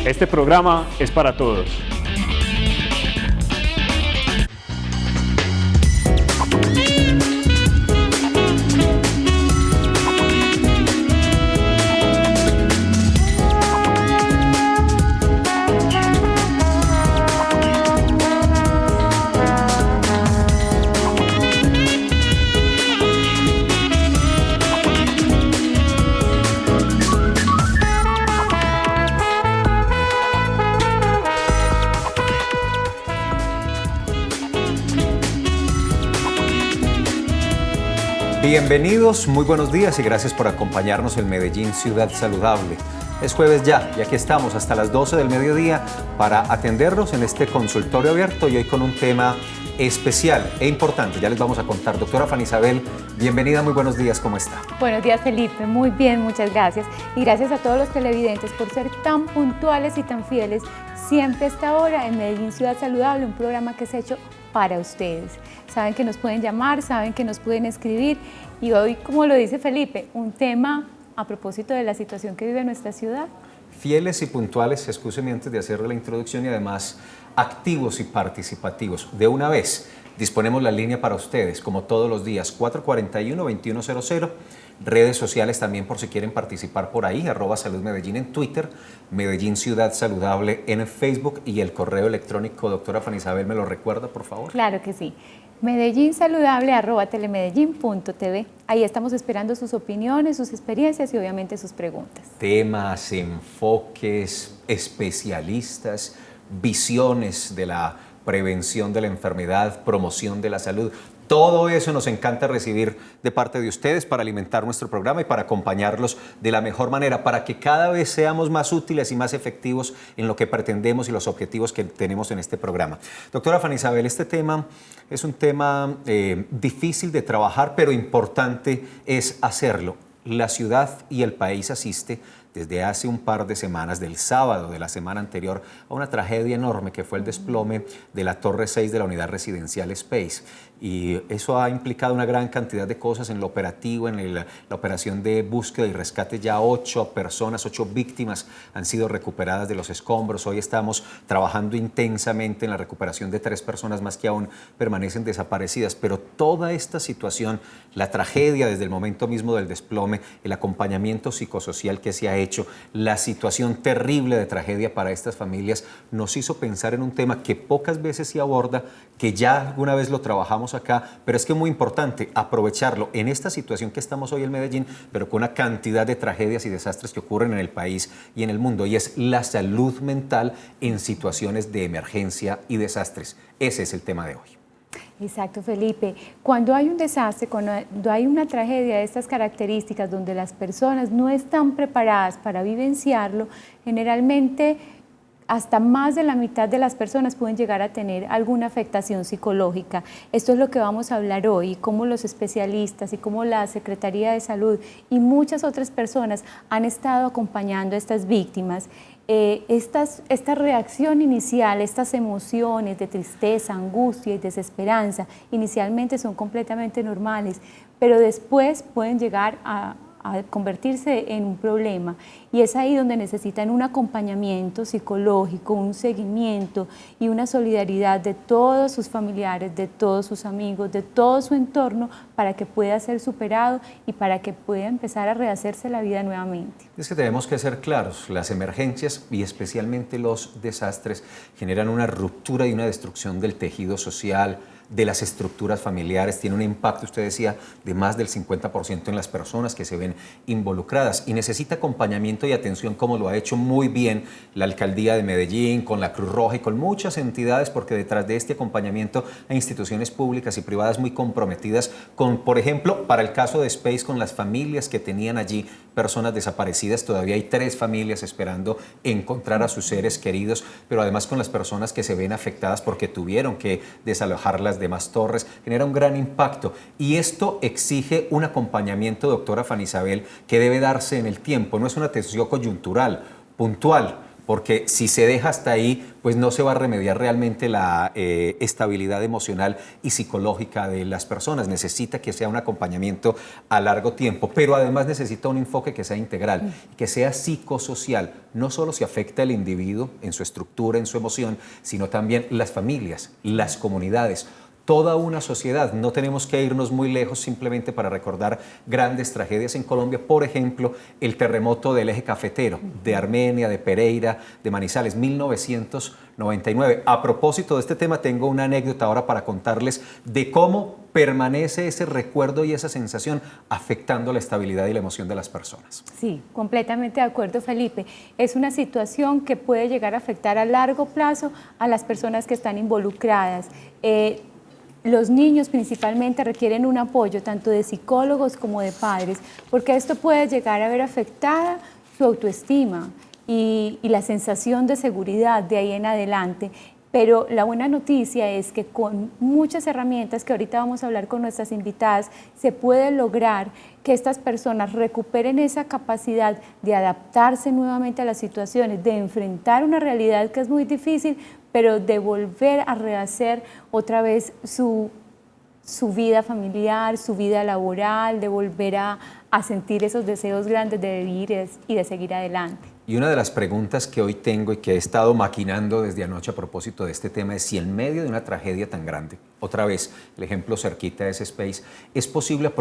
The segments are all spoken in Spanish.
Este programa es para todos. Bienvenidos, muy buenos días y gracias por acompañarnos en Medellín Ciudad Saludable. Es jueves ya y aquí estamos hasta las 12 del mediodía para atenderlos en este consultorio abierto y hoy con un tema especial e importante. Ya les vamos a contar. Doctora Fanny Isabel, bienvenida, muy buenos días, ¿cómo está? Buenos días, Felipe, muy bien, muchas gracias. Y gracias a todos los televidentes por ser tan puntuales y tan fieles siempre a esta hora en Medellín Ciudad Saludable, un programa que es hecho para ustedes. Saben que nos pueden llamar, saben que nos pueden escribir y hoy, como lo dice Felipe, un tema a propósito de la situación que vive nuestra ciudad. Fieles y puntuales, excúsenme antes de hacer la introducción y además activos y participativos. De una vez, disponemos la línea para ustedes, como todos los días, 441-2100. Redes sociales también por si quieren participar por ahí, @saludmedellín en Twitter, Medellín Ciudad Saludable en Facebook y el correo electrónico. Doctora Fanny Isabel, ¿me lo recuerda, por favor? Claro que sí. medellínsaludable@telemedellín.tv. Ahí estamos esperando sus opiniones, sus experiencias y obviamente sus preguntas. Temas, enfoques, especialistas, visiones de la prevención de la enfermedad, promoción de la salud. Todo eso nos encanta recibir de parte de ustedes para alimentar nuestro programa y para acompañarlos de la mejor manera, para que cada vez seamos más útiles y más efectivos en lo que pretendemos y los objetivos que tenemos en este programa. Doctora Fanny Isabel, este tema es un tema difícil de trabajar, pero importante es hacerlo. La ciudad y el país asiste desde hace un par de semanas, del sábado de la semana anterior, a una tragedia enorme que fue el desplome de la Torre 6 de la unidad residencial Space. Y eso ha implicado una gran cantidad de cosas en lo operativo, en la operación de búsqueda y rescate. Ya 8 personas, 8 víctimas han sido recuperadas de los escombros. Hoy estamos trabajando intensamente en la recuperación de 3 personas más que aún permanecen desaparecidas. Pero toda esta situación, la tragedia desde el momento mismo del desplome, el acompañamiento psicosocial que se ha hecho, la situación terrible de tragedia para estas familias, nos hizo pensar en un tema que pocas veces se aborda, que ya alguna vez lo trabajamos acá, pero es que es muy importante aprovecharlo en esta situación que estamos hoy en Medellín, pero con una cantidad de tragedias y desastres que ocurren en el país y en el mundo, y es la salud mental en situaciones de emergencia y desastres. Ese es el tema de hoy. Exacto, Felipe. Cuando hay un desastre, cuando hay una tragedia de estas características donde las personas no están preparadas para vivenciarlo, generalmente hasta más de la mitad de las personas pueden llegar a tener alguna afectación psicológica. Esto es lo que vamos a hablar hoy, cómo los especialistas y cómo la Secretaría de Salud y muchas otras personas han estado acompañando a estas víctimas. Esta reacción inicial, estas emociones de tristeza, angustia y desesperanza, inicialmente son completamente normales, pero después pueden llegar a convertirse en un problema y es ahí donde necesitan un acompañamiento psicológico, un seguimiento y una solidaridad de todos sus familiares, de todos sus amigos, de todo su entorno para que pueda ser superado y para que pueda empezar a rehacerse la vida nuevamente. Es que tenemos que ser claros, las emergencias y especialmente los desastres generan una ruptura y una destrucción del tejido social, de las estructuras familiares, tiene un impacto, usted decía, de más del 50% en las personas que se ven involucradas y necesita acompañamiento y atención como lo ha hecho muy bien la Alcaldía de Medellín, con la Cruz Roja y con muchas entidades, porque detrás de este acompañamiento hay instituciones públicas y privadas muy comprometidas con, por ejemplo, para el caso de Space, con las familias que tenían allí personas desaparecidas. Todavía hay 3 familias esperando encontrar a sus seres queridos, pero además con las personas que se ven afectadas porque tuvieron que desalojar las demás torres. Genera un gran impacto y esto exige un acompañamiento, doctora Fanny Isabel, que debe darse en el tiempo. No es una atención coyuntural, puntual, porque si se deja hasta ahí, pues no se va a remediar realmente la estabilidad emocional y psicológica de las personas. Necesita que sea un acompañamiento a largo tiempo, pero además necesita un enfoque que sea integral, que sea psicosocial. No solo se afecta al individuo en su estructura, en su emoción, sino también las familias, las comunidades, toda una sociedad. No tenemos que irnos muy lejos simplemente para recordar grandes tragedias en Colombia. Por ejemplo, el terremoto del eje cafetero, de Armenia, de Pereira, de Manizales, 1999. A propósito de este tema, tengo una anécdota ahora para contarles de cómo permanece ese recuerdo y esa sensación afectando la estabilidad y la emoción de las personas. Sí, completamente de acuerdo, Felipe. Es una situación que puede llegar a afectar a largo plazo a las personas que están involucradas. Los niños principalmente requieren un apoyo tanto de psicólogos como de padres, porque esto puede llegar a ver afectada su autoestima y la sensación de seguridad de ahí en adelante. Pero la buena noticia es que con muchas herramientas que ahorita vamos a hablar con nuestras invitadas, se puede lograr que estas personas recuperen esa capacidad de adaptarse nuevamente a las situaciones, de enfrentar una realidad que es muy difícil, pero de volver a rehacer otra vez su vida familiar, su vida laboral, de volver a sentir esos deseos grandes de vivir y de seguir adelante. Y una de las preguntas que hoy tengo y que he estado maquinando desde anoche a propósito de este tema es si en medio de una tragedia tan grande, otra vez el ejemplo cerquita de ese Space, es posible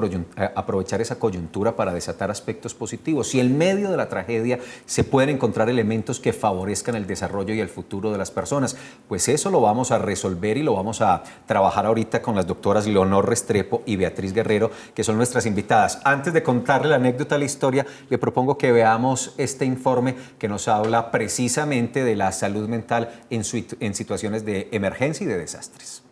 aprovechar esa coyuntura para desatar aspectos positivos. Si en medio de la tragedia se pueden encontrar elementos que favorezcan el desarrollo y el futuro de las personas, pues eso lo vamos a resolver y lo vamos a trabajar ahorita con las doctoras Leonor Restrepo y Beatriz Guerrero, que son nuestras invitadas. Antes de contarle la anécdota, la historia, le propongo que veamos este informe que nos habla precisamente de la salud mental en situaciones de emergencia y de desastres.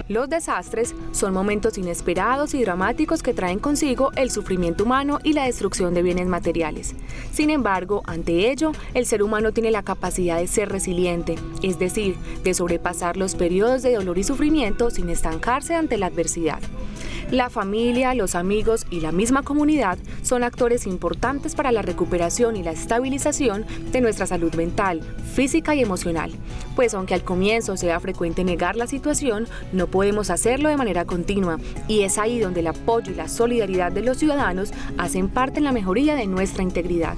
Los desastres son momentos inesperados y dramáticos que traen consigo el sufrimiento humano y la destrucción de bienes materiales. Sin embargo, ante ello, el ser humano tiene la capacidad de ser resiliente, es decir, de sobrepasar los periodos de dolor y sufrimiento sin estancarse ante la adversidad. La familia, los amigos y la misma comunidad son actores importantes para la recuperación y la estabilización de nuestra salud mental, física y emocional, pues aunque al comienzo sea frecuente negar la situación, no podemos hacerlo de manera continua, y es ahí donde el apoyo y la solidaridad de los ciudadanos hacen parte en la mejoría de nuestra integridad.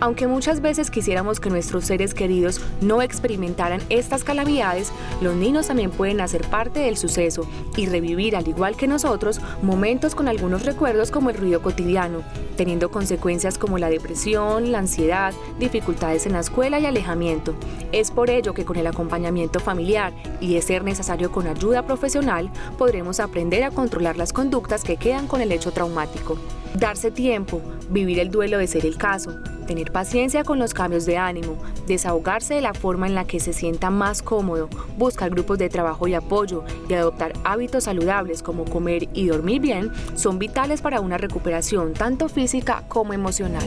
Aunque muchas veces quisiéramos que nuestros seres queridos no experimentaran estas calamidades, los niños también pueden hacer parte del suceso y revivir, al igual que nosotros, momentos con algunos recuerdos como el ruido cotidiano, teniendo consecuencias como la depresión, la ansiedad, dificultades en la escuela y alejamiento. Es por ello que con el acompañamiento familiar y de ser necesario con ayuda profesional, podremos aprender a controlar las conductas que quedan con el hecho traumático. Darse tiempo, vivir el duelo de ser el caso, tener paciencia con los cambios de ánimo, desahogarse de la forma en la que se sienta más cómodo, buscar grupos de trabajo y apoyo y adoptar hábitos saludables como comer y dormir bien son vitales para una recuperación tanto física como emocional.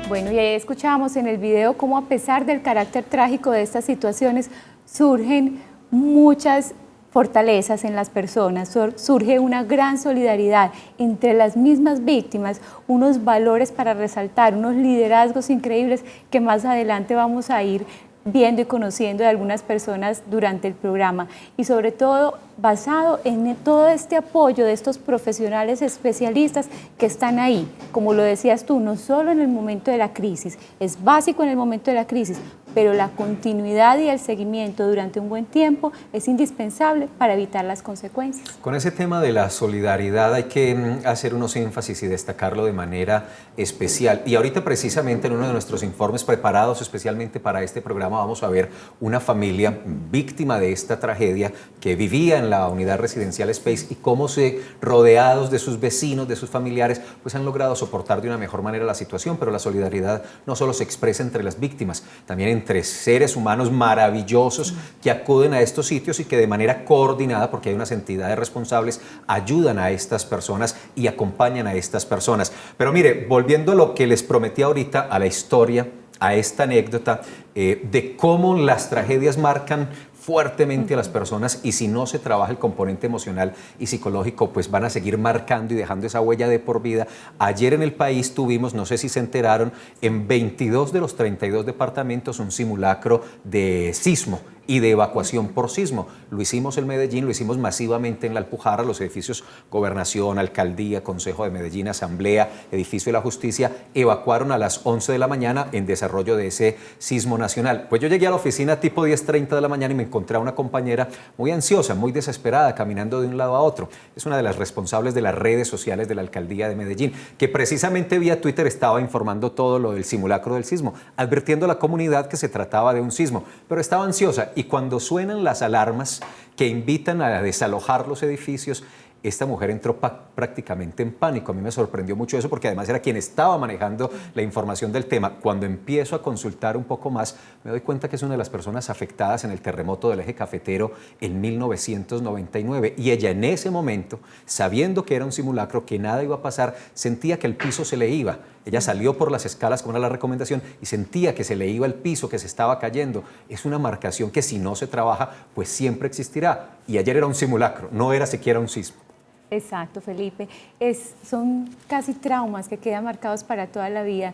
Bueno, y ahí escuchábamos en el video cómo a pesar del carácter trágico de estas situaciones surgen muchas fortalezas en las personas, surge una gran solidaridad entre las mismas víctimas, unos valores para resaltar, unos liderazgos increíbles que más adelante vamos a ir viendo y conociendo de algunas personas durante el programa, y sobre todo basado en todo este apoyo de estos profesionales especialistas que están ahí, como lo decías tú, no solo en el momento de la crisis, es básico en el momento de la crisis, pero la continuidad y el seguimiento durante un buen tiempo es indispensable para evitar las consecuencias. Con ese tema de la solidaridad hay que hacer unos énfasis y destacarlo de manera especial. Y ahorita precisamente en uno de nuestros informes preparados especialmente para este programa vamos a ver una familia víctima de esta tragedia que vivía en la unidad residencial Space y cómo rodeados de sus vecinos, de sus familiares, pues han logrado soportar de una mejor manera la situación. Pero la solidaridad no solo se expresa entre las víctimas, también entre seres humanos maravillosos que acuden a estos sitios y que de manera coordinada, porque hay unas entidades responsables, ayudan a estas personas y acompañan a estas personas. Pero mire, volviendo a lo que les prometí ahorita, a la historia, a esta anécdota de cómo las tragedias marcan fuertemente a las personas, y si no se trabaja el componente emocional y psicológico, pues van a seguir marcando y dejando esa huella de por vida. Ayer en el país tuvimos, no sé si se enteraron, en 22 de los 32 departamentos un simulacro de sismo y de evacuación por sismo. Lo hicimos en Medellín, lo hicimos masivamente en La Alpujarra, los edificios Gobernación, Alcaldía, Consejo de Medellín, Asamblea, Edificio de la Justicia, evacuaron a las 11 de la mañana en desarrollo de ese sismo nacional. Pues yo llegué a la oficina tipo 10:30 de la mañana y me encontré a una compañera muy ansiosa, muy desesperada, caminando de un lado a otro. Es una de las responsables de las redes sociales de la Alcaldía de Medellín, que precisamente vía Twitter estaba informando todo lo del simulacro del sismo, advirtiendo a la comunidad que se trataba de un sismo, pero estaba ansiosa. Y cuando suenan las alarmas que invitan a desalojar los edificios, esta mujer entró prácticamente en pánico. A mí me sorprendió mucho eso, porque además era quien estaba manejando la información del tema. Cuando empiezo a consultar un poco más, me doy cuenta que es una de las personas afectadas en el terremoto del Eje Cafetero en 1999. Y ella en ese momento, sabiendo que era un simulacro, que nada iba a pasar, sentía que el piso se le iba. Ella salió por las escalas, como era la recomendación, y sentía que se le iba el piso, que se estaba cayendo. Es una marcación que si no se trabaja, pues siempre existirá. Y ayer era un simulacro, no era siquiera un sismo. Exacto, Felipe. Son casi traumas que quedan marcados para toda la vida.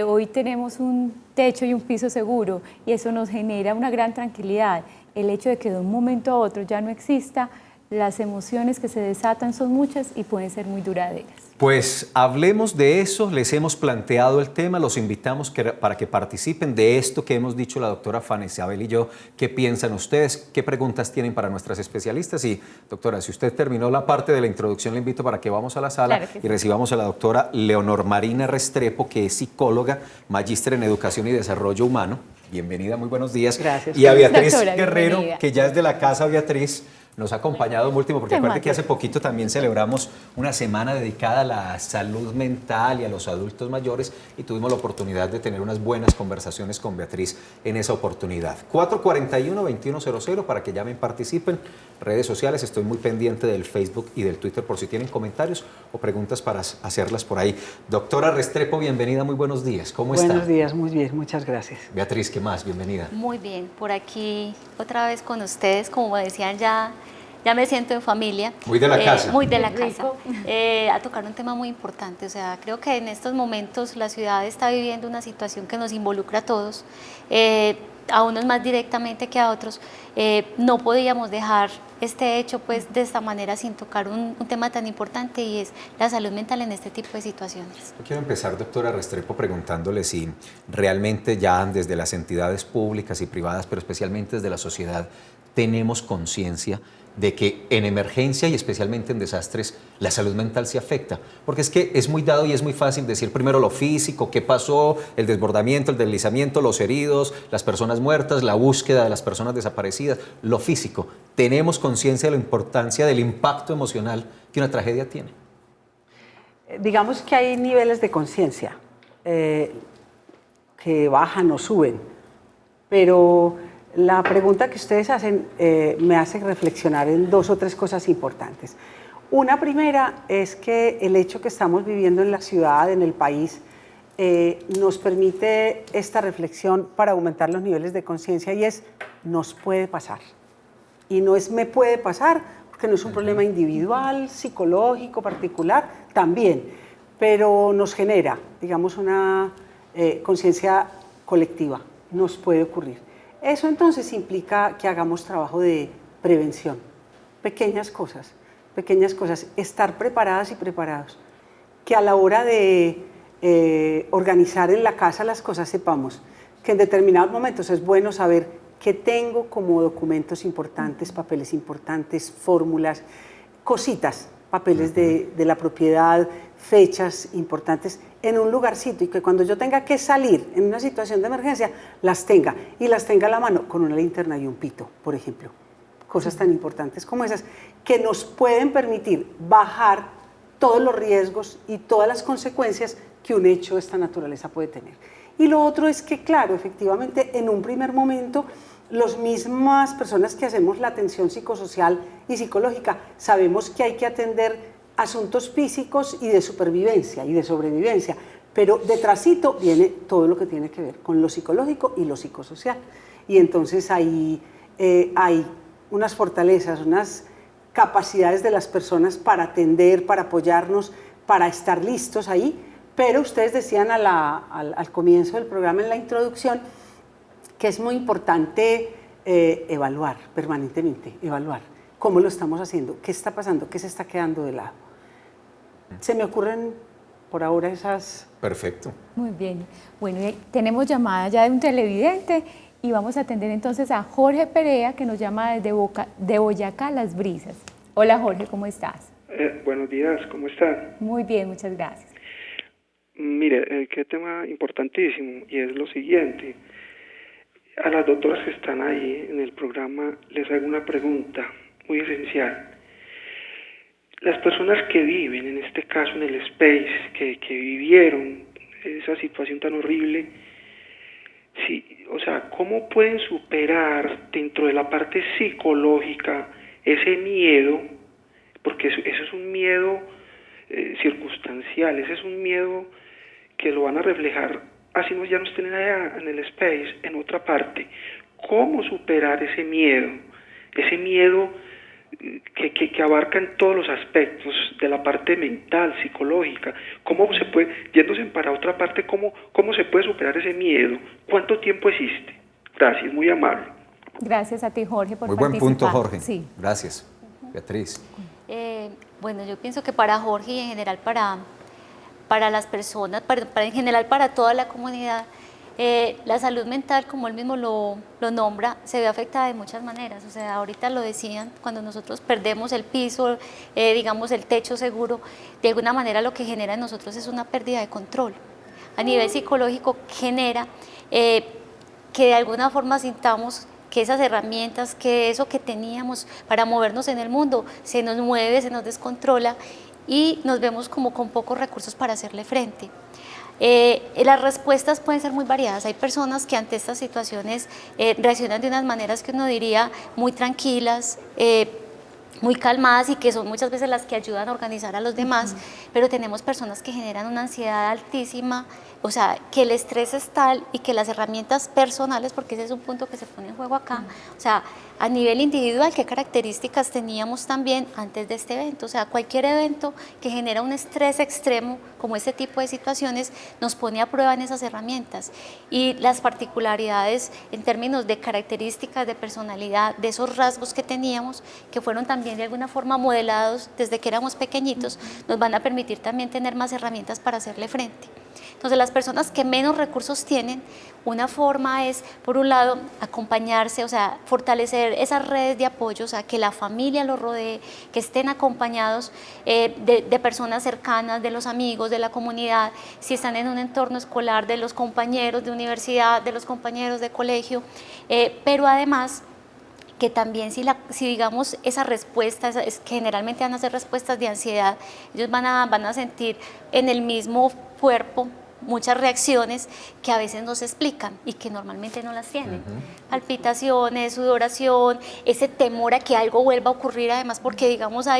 Hoy tenemos un techo y un piso seguro y eso nos genera una gran tranquilidad. El hecho de que de un momento a otro ya no exista, las emociones que se desatan son muchas y pueden ser muy duraderas. Pues hablemos de eso, les hemos planteado el tema, los invitamos para que participen de esto que hemos dicho la doctora Fanny Isabel y yo. ¿Qué piensan ustedes? ¿Qué preguntas tienen para nuestras especialistas? Y doctora, si usted terminó la parte de la introducción, le invito para que vamos a la sala y recibamos a la doctora Leonor Marina Restrepo, que es psicóloga, magíster en Educación y Desarrollo Humano. Bienvenida, muy buenos días. Gracias. Y a Beatriz Doctora, Guerrero, bienvenida. que ya es de la casa. Beatriz nos ha acompañado mucho, porque acuérdate que hace poquito también celebramos una semana dedicada a la salud mental y a los adultos mayores, y tuvimos la oportunidad de tener unas buenas conversaciones con Beatriz en esa oportunidad. 441-2100 para que llamen, participen. Redes sociales, estoy muy pendiente del Facebook y del Twitter por si tienen comentarios o preguntas para hacerlas por ahí. Doctora Restrepo, bienvenida, muy buenos días. ¿Cómo está? Buenos días, muy bien, muchas gracias. Beatriz, ¿qué más? Bienvenida. Muy bien, por aquí otra vez con ustedes, como decían, ya me siento en familia. Muy de la casa. Muy de la Qué casa. A tocar un tema muy importante, o sea, creo que en estos momentos la ciudad está viviendo una situación que nos involucra a todos, a unos más directamente que a otros. No podíamos dejar este hecho pues de esta manera sin tocar un tema tan importante, y es la salud mental en este tipo de situaciones. Yo quiero empezar, doctora Restrepo, preguntándole si realmente ya desde las entidades públicas y privadas, pero especialmente desde la sociedad, tenemos conciencia de que en emergencia y especialmente en desastres la salud mental se afecta, porque es que es muy dado y es muy fácil decir primero lo físico, qué pasó, el desbordamiento, el deslizamiento, los heridos, las personas muertas, la búsqueda de las personas desaparecidas, lo físico. ¿Tenemos conciencia de la importancia del impacto emocional que una tragedia tiene? Digamos que hay niveles de conciencia que bajan o suben, pero la pregunta que ustedes hacen me hace reflexionar en dos o tres cosas importantes. Una primera es que el hecho que estamos viviendo en la ciudad, en el país, nos permite esta reflexión para aumentar los niveles de conciencia, y es, nos puede pasar. Y no es me puede pasar, porque no es un problema individual, psicológico, particular, también, pero nos genera, digamos, una conciencia colectiva, nos puede ocurrir. Eso entonces implica que hagamos trabajo de prevención, pequeñas cosas, estar preparadas y preparados, que a la hora de organizar en la casa las cosas sepamos que en determinados momentos es bueno saber qué tengo como documentos importantes, papeles importantes, fórmulas, cositas, papeles de la propiedad, fechas importantes en un lugarcito, y que cuando yo tenga que salir en una situación de emergencia, las tenga, y las tenga a la mano con una linterna y un pito, por ejemplo. Cosas tan importantes como esas que nos pueden permitir bajar todos los riesgos y todas las consecuencias que un hecho de esta naturaleza puede tener. Y lo otro es que, claro, efectivamente, en un primer momento, las mismas personas que hacemos la atención psicosocial y psicológica sabemos que hay que atender asuntos físicos y de supervivencia y de sobrevivencia, pero detrásito viene todo lo que tiene que ver con lo psicológico y lo psicosocial. Y entonces ahí hay unas fortalezas, unas capacidades de las personas para atender, para apoyarnos, para estar listos ahí, pero ustedes decían al comienzo del programa, en la introducción, que es muy importante evaluar permanentemente, evaluar cómo lo estamos haciendo, qué está pasando, qué se está quedando de lado. Se me ocurren por ahora esas... Perfecto. Muy bien. Bueno, tenemos llamada ya de un televidente y vamos a atender entonces a Jorge Perea, que nos llama desde de Boyacá, Las Brisas. Hola Jorge, ¿cómo estás? Buenos días, ¿cómo están? Muy bien, muchas gracias. Mire, qué tema importantísimo, y es lo siguiente. A las doctoras que están ahí en el programa les hago una pregunta muy esencial. Las personas que viven, en este caso en el space, que vivieron esa situación tan horrible, sí, o sea, ¿cómo pueden superar dentro de la parte psicológica ese miedo? Porque eso es un miedo circunstancial, ese es un miedo que lo van a reflejar, así ya no estén allá en el space, en otra parte. ¿Cómo superar ese miedo? Ese miedo que abarca en todos los aspectos de la parte mental, psicológica. ¿Cómo se puede, yéndose para otra parte, cómo se puede superar ese miedo? ¿Cuánto tiempo existe? Gracias, muy amable. Gracias a ti, Jorge, por participar. Muy buen punto, Jorge. Sí. Gracias. Beatriz. Bueno, yo pienso que para Jorge y en general para las personas, en general para toda la comunidad, la salud mental, como él mismo lo nombra, se ve afectada de muchas maneras. O sea, ahorita lo decían, cuando nosotros perdemos el piso, digamos el techo seguro, de alguna manera lo que genera en nosotros es una pérdida de control. A nivel psicológico genera que de alguna forma sintamos que esas herramientas, que eso que teníamos para movernos en el mundo, se nos mueve, se nos descontrola y nos vemos como con pocos recursos para hacerle frente. Las respuestas pueden ser muy variadas. Hay personas que ante estas situaciones reaccionan de unas maneras que uno diría muy tranquilas, muy calmadas y que son muchas veces las que ayudan a organizar a los demás, pero tenemos personas que generan una ansiedad altísima, o sea, que el estrés es tal y que las herramientas personales, porque ese es un punto que se pone en juego acá, o sea, a nivel individual, ¿qué características teníamos también antes de este evento? O sea, cualquier evento que genera un estrés extremo, como este tipo de situaciones, nos pone a prueba en esas herramientas. Y las particularidades en términos de características, de personalidad, de esos rasgos que teníamos, que fueron también de alguna forma modelados desde que éramos pequeñitos, nos van a permitir también tener más herramientas para hacerle frente. Entonces, las personas que menos recursos tienen, una forma es, por un lado, acompañarse, o sea, fortalecer esas redes de apoyo, o sea, que la familia los rodee, que estén acompañados de personas cercanas, de los amigos, de la comunidad, si están en un entorno escolar, de los compañeros de universidad, de los compañeros de colegio, pero además que también si digamos esa respuesta, que generalmente van a ser respuestas de ansiedad, ellos van a sentir en el mismo cuerpo muchas reacciones que a veces no se explican y que normalmente no las tienen. Palpitaciones, sudoración, ese temor a que algo vuelva a ocurrir, además porque digamos ha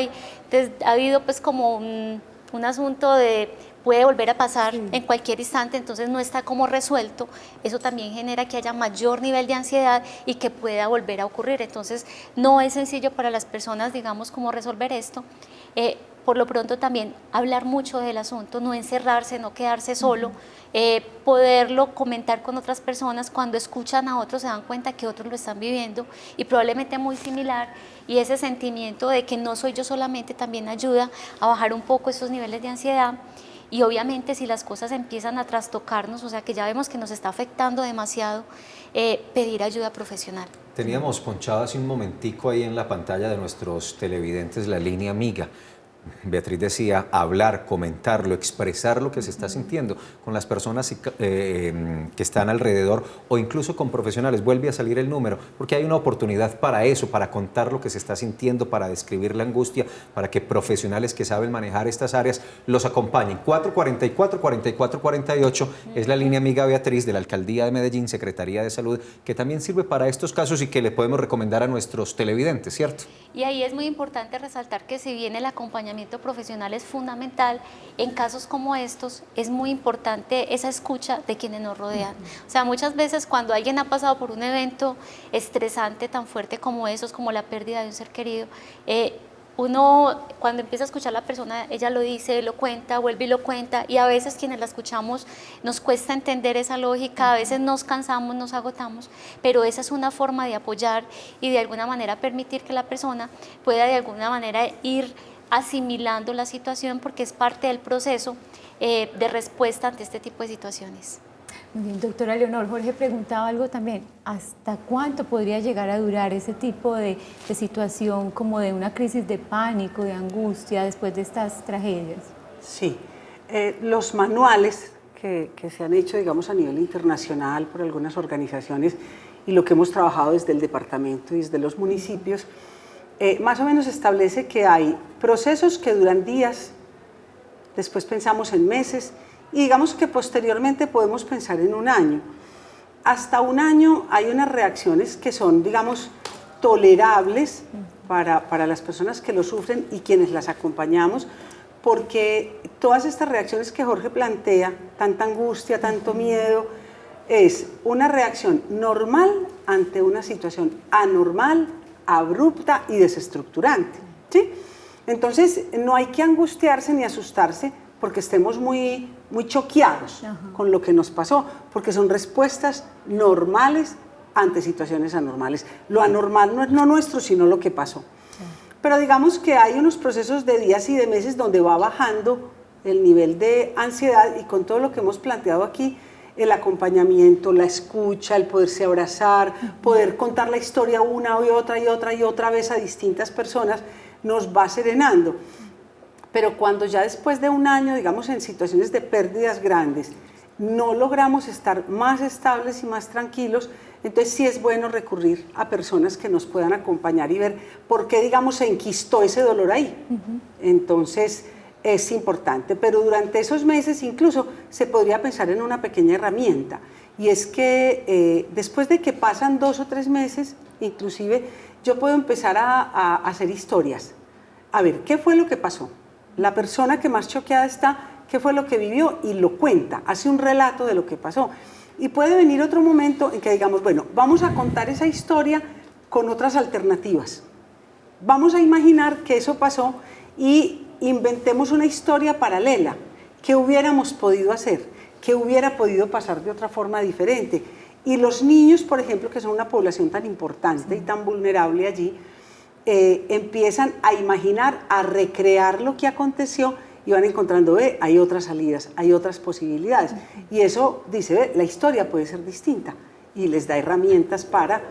habido pues como un asunto de puede volver a pasar en cualquier instante, entonces no está como resuelto, eso también genera que haya mayor nivel de ansiedad y que pueda volver a ocurrir. Entonces no es sencillo para las personas, digamos, cómo resolver esto. Por lo pronto también hablar mucho del asunto, no encerrarse, no quedarse solo, poderlo comentar con otras personas. Cuando escuchan a otros se dan cuenta que otros lo están viviendo y probablemente muy similar, y ese sentimiento de que no soy yo solamente también ayuda a bajar un poco esos niveles de ansiedad. Y obviamente si las cosas empiezan a trastocarnos, o sea que ya vemos que nos está afectando demasiado, pedir ayuda profesional. Teníamos ponchado hace un momentico ahí en la pantalla de nuestros televidentes la línea amiga. Beatriz decía, hablar, comentarlo, expresar lo que se está sintiendo con las personas que están alrededor o incluso con profesionales. Vuelve a salir el número, porque hay una oportunidad para eso, para contar lo que se está sintiendo, para describir la angustia, para que profesionales que saben manejar estas áreas los acompañen. 444-4448 es la línea amiga Beatriz de la Alcaldía de Medellín, Secretaría de Salud, que también sirve para estos casos y que le podemos recomendar a nuestros televidentes, ¿cierto? Y ahí es muy importante resaltar que si bien el acompañamiento profesional es fundamental, en casos como estos es muy importante esa escucha de quienes nos rodean. O sea, muchas veces cuando alguien ha pasado por un evento estresante tan fuerte como esos, como la pérdida de un ser querido, uno cuando empieza a escuchar a la persona, ella lo dice, lo cuenta, vuelve y lo cuenta, y a veces quienes la escuchamos nos cuesta entender esa lógica, a veces nos cansamos, nos agotamos, pero esa es una forma de apoyar y de alguna manera permitir que la persona pueda de alguna manera ir asimilando la situación, porque es parte del proceso de respuesta ante este tipo de situaciones. Muy bien, doctora Leonor, Jorge preguntaba algo también, ¿hasta cuánto podría llegar a durar ese tipo de situación como de una crisis de pánico, de angustia después de estas tragedias? Sí, los manuales que se han hecho, digamos, a nivel internacional por algunas organizaciones y lo que hemos trabajado desde el departamento y desde los municipios, más o menos establece que hay procesos que duran días, después pensamos en meses y digamos que posteriormente podemos pensar en un año. Hasta un año hay unas reacciones que son, digamos, tolerables para las personas que lo sufren y quienes las acompañamos, porque todas estas reacciones que Jorge plantea, tanta angustia, tanto miedo, es una reacción normal ante una situación anormal, abrupta y desestructurante, ¿sí? Entonces no hay que angustiarse ni asustarse porque estemos muy choqueados con lo que nos pasó, porque son respuestas normales ante situaciones anormales. Lo anormal no es no nuestro, sino lo que pasó. Pero digamos que hay unos procesos de días y de meses donde va bajando el nivel de ansiedad, y con todo lo que hemos planteado aquí, el acompañamiento, la escucha, el poderse abrazar, poder contar la historia una y otra vez a distintas personas, nos va serenando. Pero cuando ya después de un año, digamos en situaciones de pérdidas grandes, no logramos estar más estables y más tranquilos, entonces sí es bueno recurrir a personas que nos puedan acompañar y ver por qué, digamos, se enquistó ese dolor ahí. Entonces es importante, pero durante esos meses incluso se podría pensar en una pequeña herramienta, y es que después de que pasan 2 o 3 meses, inclusive yo puedo empezar a hacer historias. A ver, ¿qué fue lo que pasó? La persona que más choqueada está, ¿qué fue lo que vivió? Y lo cuenta, hace un relato de lo que pasó. Y puede venir otro momento en que digamos, bueno, vamos a contar esa historia con otras alternativas. Vamos a imaginar que eso pasó y inventemos una historia paralela. ¿Qué hubiéramos podido hacer? ¿Qué hubiera podido pasar de otra forma diferente? Y los niños, por ejemplo, que son una población tan importante y tan vulnerable allí, empiezan a imaginar, a recrear lo que aconteció y van encontrando, hay otras salidas, hay otras posibilidades. Y eso dice, la historia puede ser distinta, y les da herramientas para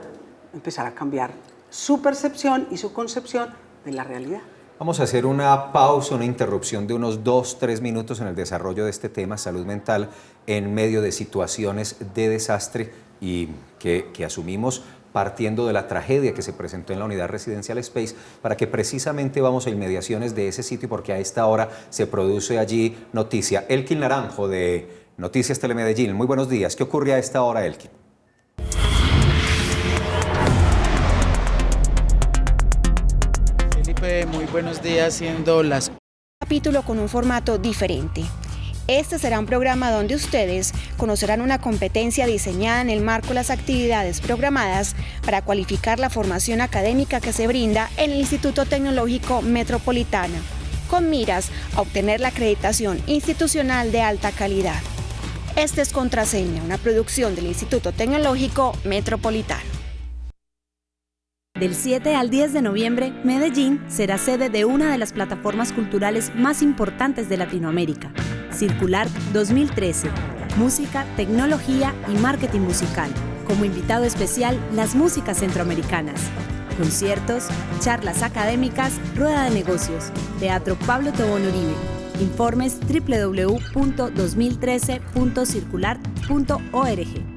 empezar a cambiar su percepción y su concepción de la realidad. Vamos a hacer una pausa, una interrupción de unos 2-3 minutos en el desarrollo de este tema, salud mental, en medio de situaciones de desastre y que asumimos partiendo de la tragedia que se presentó en la unidad residencial Space, para que precisamente vamos a inmediaciones de ese sitio, porque a esta hora se produce allí noticia. Elkin Naranjo, de Noticias Telemedellín. Muy buenos días. ¿Qué ocurre a esta hora, Elkin? Felipe, muy buenos días, siendo las... Capítulo con un formato diferente. Este será un programa donde ustedes conocerán una competencia diseñada en el marco de las actividades programadas para cualificar la formación académica que se brinda en el Instituto Tecnológico Metropolitano, con miras a obtener la acreditación institucional de alta calidad. Este es Contraseña, una producción del Instituto Tecnológico Metropolitano. Del 7 al 10 de noviembre, Medellín será sede de una de las plataformas culturales más importantes de Latinoamérica, Circular 2013, Música, Tecnología y Marketing Musical. Como invitado especial, las músicas centroamericanas. conciertos, charlas académicas, rueda de negocios. Teatro Pablo Tobón Uribe. Informes www.2013.circular.org.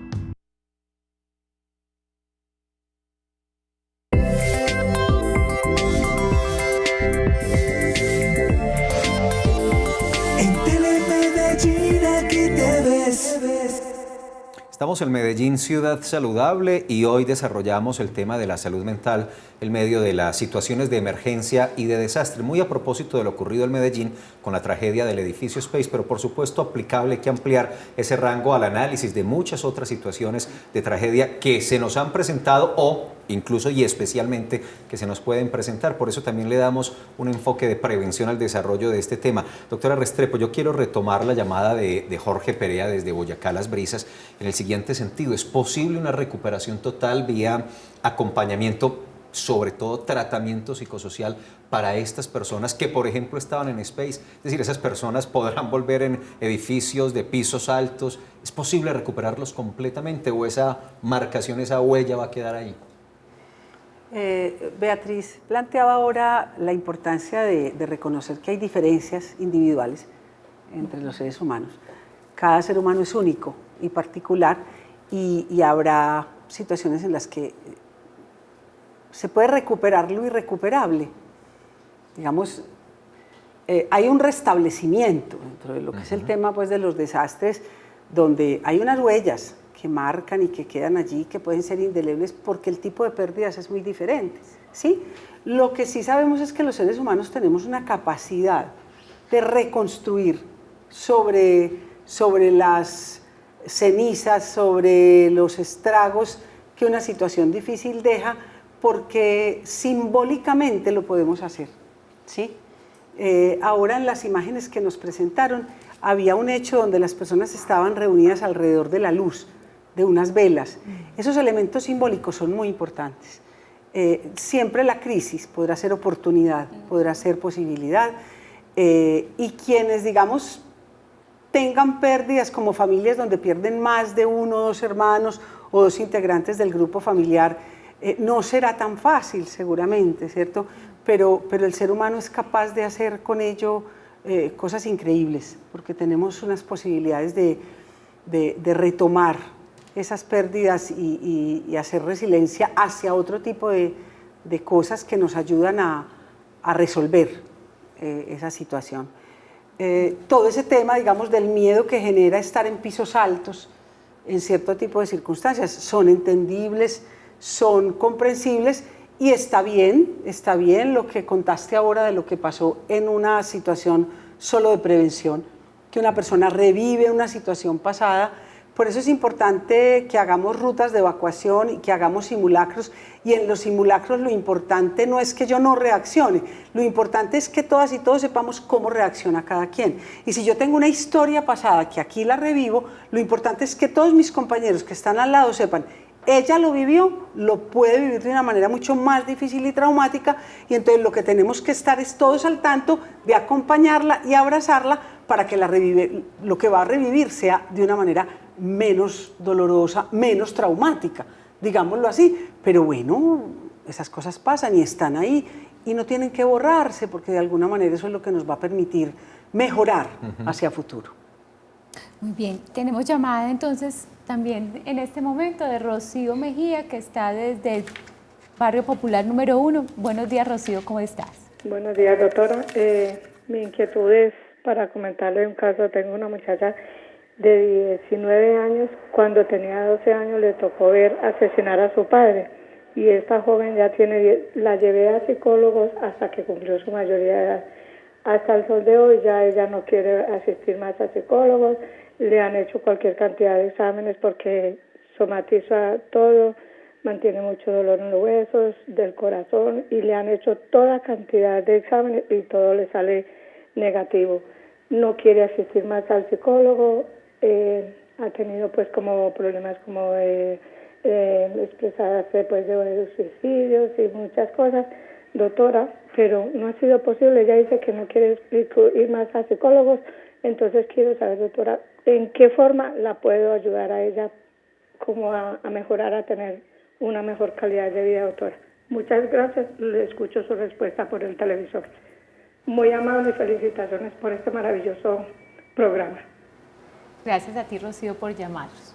Estamos en Medellín, ciudad saludable, y hoy desarrollamos el tema de la salud mental en medio de las situaciones de emergencia y de desastre, muy a propósito de lo ocurrido en Medellín con la tragedia del edificio Space, pero por supuesto aplicable, hay que ampliar ese rango al análisis de muchas otras situaciones de tragedia que se nos han presentado o incluso y especialmente que se nos pueden presentar. Por eso también le damos un enfoque de prevención al desarrollo de este tema. Doctora Restrepo, yo quiero retomar la llamada de Jorge Perea desde Boyacá, Las Brisas, en el siguiente sentido. ¿Es posible una recuperación total vía acompañamiento, sobre todo tratamiento psicosocial para estas personas que, por ejemplo, estaban en Space? Es decir, esas personas podrán volver en edificios de pisos altos. ¿Es posible recuperarlos completamente o esa marcación, esa huella va a quedar ahí? Beatriz planteaba ahora la importancia de reconocer que hay diferencias individuales entre los seres humanos. Cada ser humano es único y particular y habrá situaciones en las que se puede recuperar lo irrecuperable. Digamos, hay un restablecimiento dentro de lo que es el tema pues, de los desastres, donde hay unas huellas que marcan y que quedan allí, que pueden ser indelebles porque el tipo de pérdidas es muy diferente, ¿sí? Lo que sí sabemos es que los seres humanos tenemos una capacidad de reconstruir sobre las cenizas, sobre los estragos que una situación difícil deja, porque simbólicamente lo podemos hacer, ¿sí? Ahora en las imágenes que nos presentaron había un hecho donde las personas estaban reunidas alrededor de la luz, de unas velas. Esos elementos simbólicos son muy importantes. Siempre la crisis podrá ser oportunidad, podrá ser posibilidad, y quienes, digamos, tengan pérdidas como familias donde pierden más de uno o dos hermanos o dos integrantes del grupo familiar, no será tan fácil seguramente, ¿cierto? Pero el ser humano es capaz de hacer con ello cosas increíbles, porque tenemos unas posibilidades de retomar esas pérdidas y hacer resiliencia hacia otro tipo de cosas que nos ayudan a resolver esa situación. Todo ese tema, digamos, del miedo que genera estar en pisos altos en cierto tipo de circunstancias son entendibles, son comprensibles y está bien lo que contaste ahora de lo que pasó en una situación solo de prevención, que una persona revive una situación pasada. Por eso es importante que hagamos rutas de evacuación y que hagamos simulacros, y en los simulacros lo importante no es que yo no reaccione, lo importante es que todas y todos sepamos cómo reacciona cada quien. Y si yo tengo una historia pasada que aquí la revivo, lo importante es que todos mis compañeros que están al lado sepan, ella lo vivió, lo puede vivir de una manera mucho más difícil y traumática, y entonces lo que tenemos que estar es todos al tanto de acompañarla y abrazarla para que lo que va a revivir sea de una manera menos dolorosa, menos traumática, digámoslo así. Pero bueno, esas cosas pasan y están ahí y no tienen que borrarse, porque de alguna manera eso es lo que nos va a permitir mejorar hacia futuro. Muy bien, tenemos llamada entonces también en este momento de Rocío Mejía, que está desde el Barrio Popular número 1. Buenos días, Rocío, ¿cómo estás? Buenos días, doctora. Mi inquietud es para comentarle un caso. Tengo una muchacha de 19 años, cuando tenía 12 años le tocó ver asesinar a su padre, y esta joven ya la llevé a psicólogos hasta que cumplió su mayoría de edad. Hasta el sol de hoy ya ella no quiere asistir más a psicólogos, le han hecho cualquier cantidad de exámenes porque somatiza todo, mantiene mucho dolor en los huesos, del corazón, y le han hecho toda cantidad de exámenes y todo le sale negativo. No quiere asistir más al psicólogo, ha tenido pues como problemas como expresarse pues de suicidios y muchas cosas, doctora, pero no ha sido posible. Ella dice que no quiere ir más a psicólogos. Entonces quiero saber, doctora, ¿en qué forma la puedo ayudar a ella como a mejorar, a tener una mejor calidad de vida, doctora? Muchas gracias, le escucho su respuesta por el televisor. Muy amable y felicitaciones por este maravilloso programa. Gracias a ti, Rocío, por llamarnos.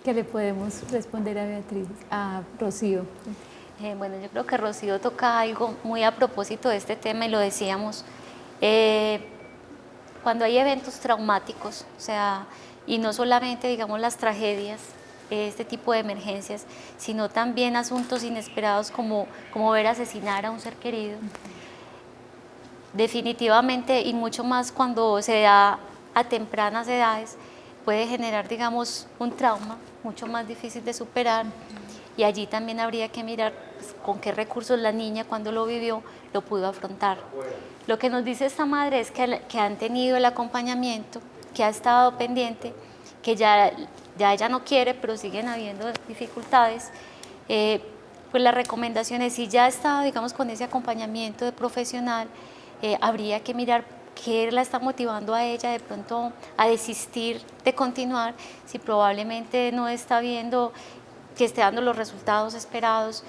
¿Qué le podemos responder a Beatriz, a Rocío? Bueno, yo creo que Rocío toca algo muy a propósito de este tema y lo decíamos. Cuando hay eventos traumáticos, o sea, y no solamente, digamos, las tragedias, este tipo de emergencias, sino también asuntos inesperados como ver asesinar a un ser querido. Definitivamente, y mucho más cuando se da a tempranas edades, puede generar, digamos, un trauma mucho más difícil de superar, y allí también habría que mirar pues, con qué recursos la niña, cuando lo vivió, lo pudo afrontar. Lo que nos dice esta madre es que han tenido el acompañamiento, que ha estado pendiente, que ya ella no quiere, pero siguen habiendo dificultades. Pues la recomendación es, si ya ha estado, digamos, con ese acompañamiento de profesional, habría que mirar qué la está motivando a ella de pronto a desistir de continuar, si probablemente no está viendo que esté dando los resultados esperados,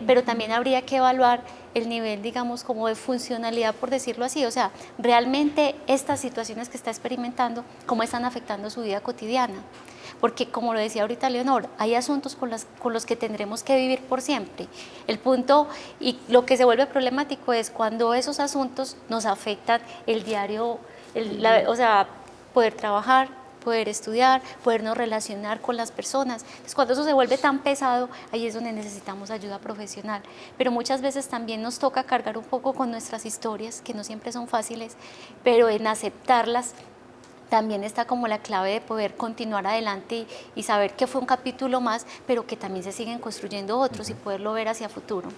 pero también habría que evaluar el nivel, digamos, como de funcionalidad, por decirlo así, o sea, realmente estas situaciones que está experimentando, cómo están afectando su vida cotidiana. Porque, como lo decía ahorita Leonor, hay asuntos con los que tendremos que vivir por siempre. El punto, y lo que se vuelve problemático es cuando esos asuntos nos afectan el diario, o sea, poder trabajar, poder estudiar, podernos relacionar con las personas. Entonces, cuando eso se vuelve tan pesado, ahí es donde necesitamos ayuda profesional. Pero muchas veces también nos toca cargar un poco con nuestras historias, que no siempre son fáciles, pero en aceptarlas también está como la clave de poder continuar adelante y saber que fue un capítulo más, pero que también se siguen construyendo otros y poderlo ver hacia futuro.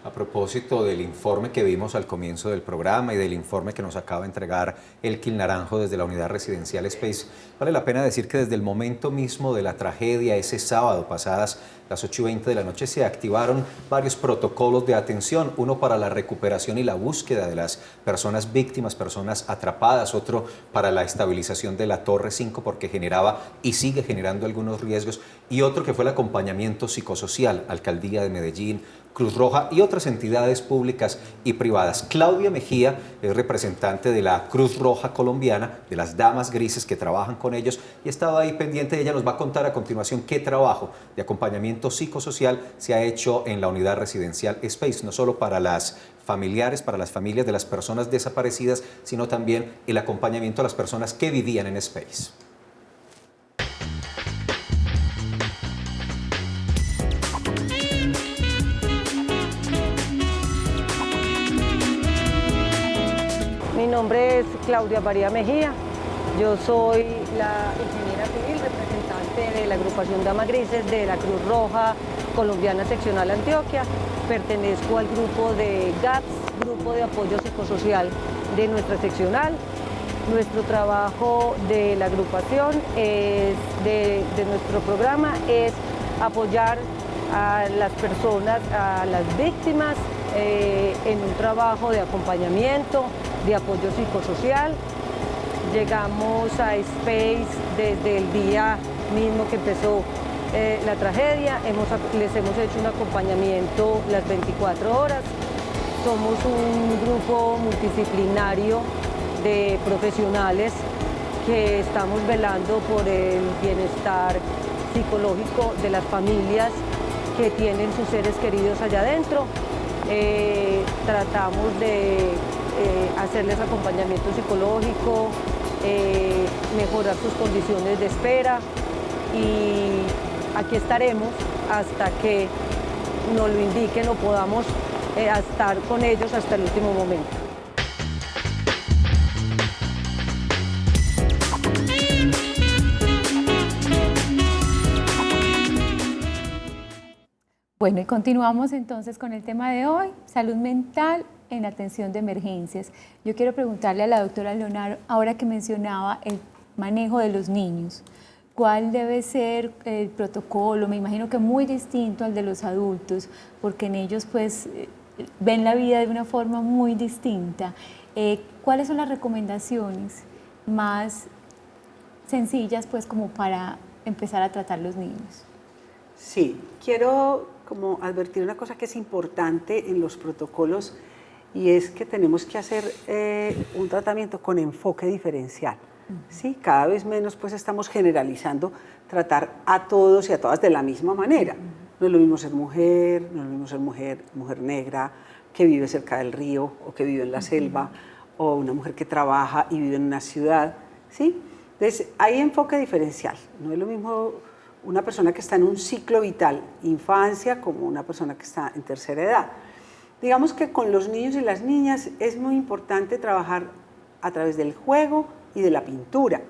A propósito del informe que vimos al comienzo del programa y del informe que nos acaba de entregar Elkin Naranjo desde la unidad residencial Space, vale la pena decir que desde el momento mismo de la tragedia, ese sábado, pasadas las 8:20 de la noche, se activaron varios protocolos de atención, uno para la recuperación y la búsqueda de las personas víctimas, personas atrapadas, otro para la estabilización de la Torre 5 porque generaba y sigue generando algunos riesgos, y otro que fue el acompañamiento psicosocial, Alcaldía de Medellín, Cruz Roja y otras entidades públicas y privadas. Claudia Mejía es representante de la Cruz Roja colombiana, de las Damas Grises que trabajan con ellos, y estaba ahí pendiente. Ella nos va a contar a continuación qué trabajo de acompañamiento psicosocial se ha hecho en la unidad residencial Space, no solo para las familiares, para las familias de las personas desaparecidas, sino también el acompañamiento a las personas que vivían en Space. Mi nombre es Claudia María Mejía, yo soy la ingeniera civil representante de la agrupación Damas Grises de la Cruz Roja Colombiana Seccional Antioquia. Pertenezco al grupo de GAPS, Grupo de Apoyo Psicosocial de nuestra seccional. Nuestro trabajo de la agrupación, de nuestro programa, es apoyar a las personas, a las víctimas, en un trabajo de acompañamiento, de apoyo psicosocial. Llegamos a Space desde el día mismo que empezó la tragedia. Les hemos hecho un acompañamiento las 24 horas. Somos un grupo multidisciplinario de profesionales que estamos velando por el bienestar psicológico de las familias que tienen sus seres queridos allá adentro. Tratamos de hacerles acompañamiento psicológico, mejorar sus condiciones de espera, y aquí estaremos hasta que nos lo indiquen o podamos estar con ellos hasta el último momento. Bueno, y continuamos entonces con el tema de hoy, salud mental en atención de emergencias. Yo quiero preguntarle a la doctora Leonor, ahora que mencionaba el manejo de los niños, ¿cuál debe ser el protocolo? Me imagino que muy distinto al de los adultos, porque en ellos pues ven la vida de una forma muy distinta. ¿Cuáles son las recomendaciones más sencillas pues como para empezar a tratar los niños? Sí, quiero como advertir una cosa que es importante en los protocolos, y es que tenemos que hacer un tratamiento con enfoque diferencial. ¿Sí? Cada vez menos pues estamos generalizando, tratar a todos y a todas de la misma manera. No es lo mismo ser mujer, no es lo mismo ser mujer negra, que vive cerca del río o que vive en la selva, o una mujer que trabaja y vive en una ciudad. ¿Sí? Entonces hay enfoque diferencial. No es lo mismo una persona que está en un ciclo vital, infancia, como una persona que está en tercera edad. Digamos que con los niños y las niñas es muy importante trabajar a través del juego y de la pintura.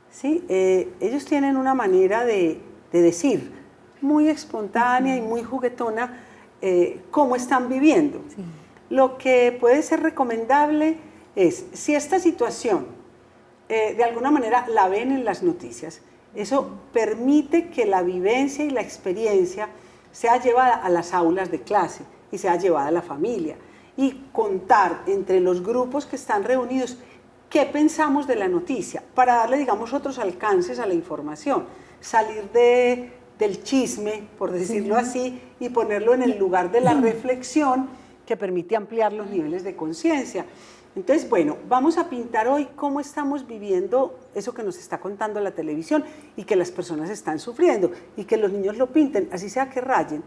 ¿Sí? Ellos tienen una manera de decir muy espontánea y muy juguetona cómo están viviendo. Sí. Lo que puede ser recomendable es, si esta situación de alguna manera la ven en las noticias, eso permite que la vivencia y la experiencia sea llevada a las aulas de clase y sea llevada a la familia, y contar entre los grupos que están reunidos qué pensamos de la noticia, para darle, digamos, otros alcances a la información, salir del chisme, por decirlo así, y ponerlo en el lugar de la reflexión, que permite ampliar los niveles de conciencia. Entonces, bueno, vamos a pintar hoy cómo estamos viviendo eso que nos está contando la televisión y que las personas están sufriendo, y que los niños lo pinten, así sea que rayen,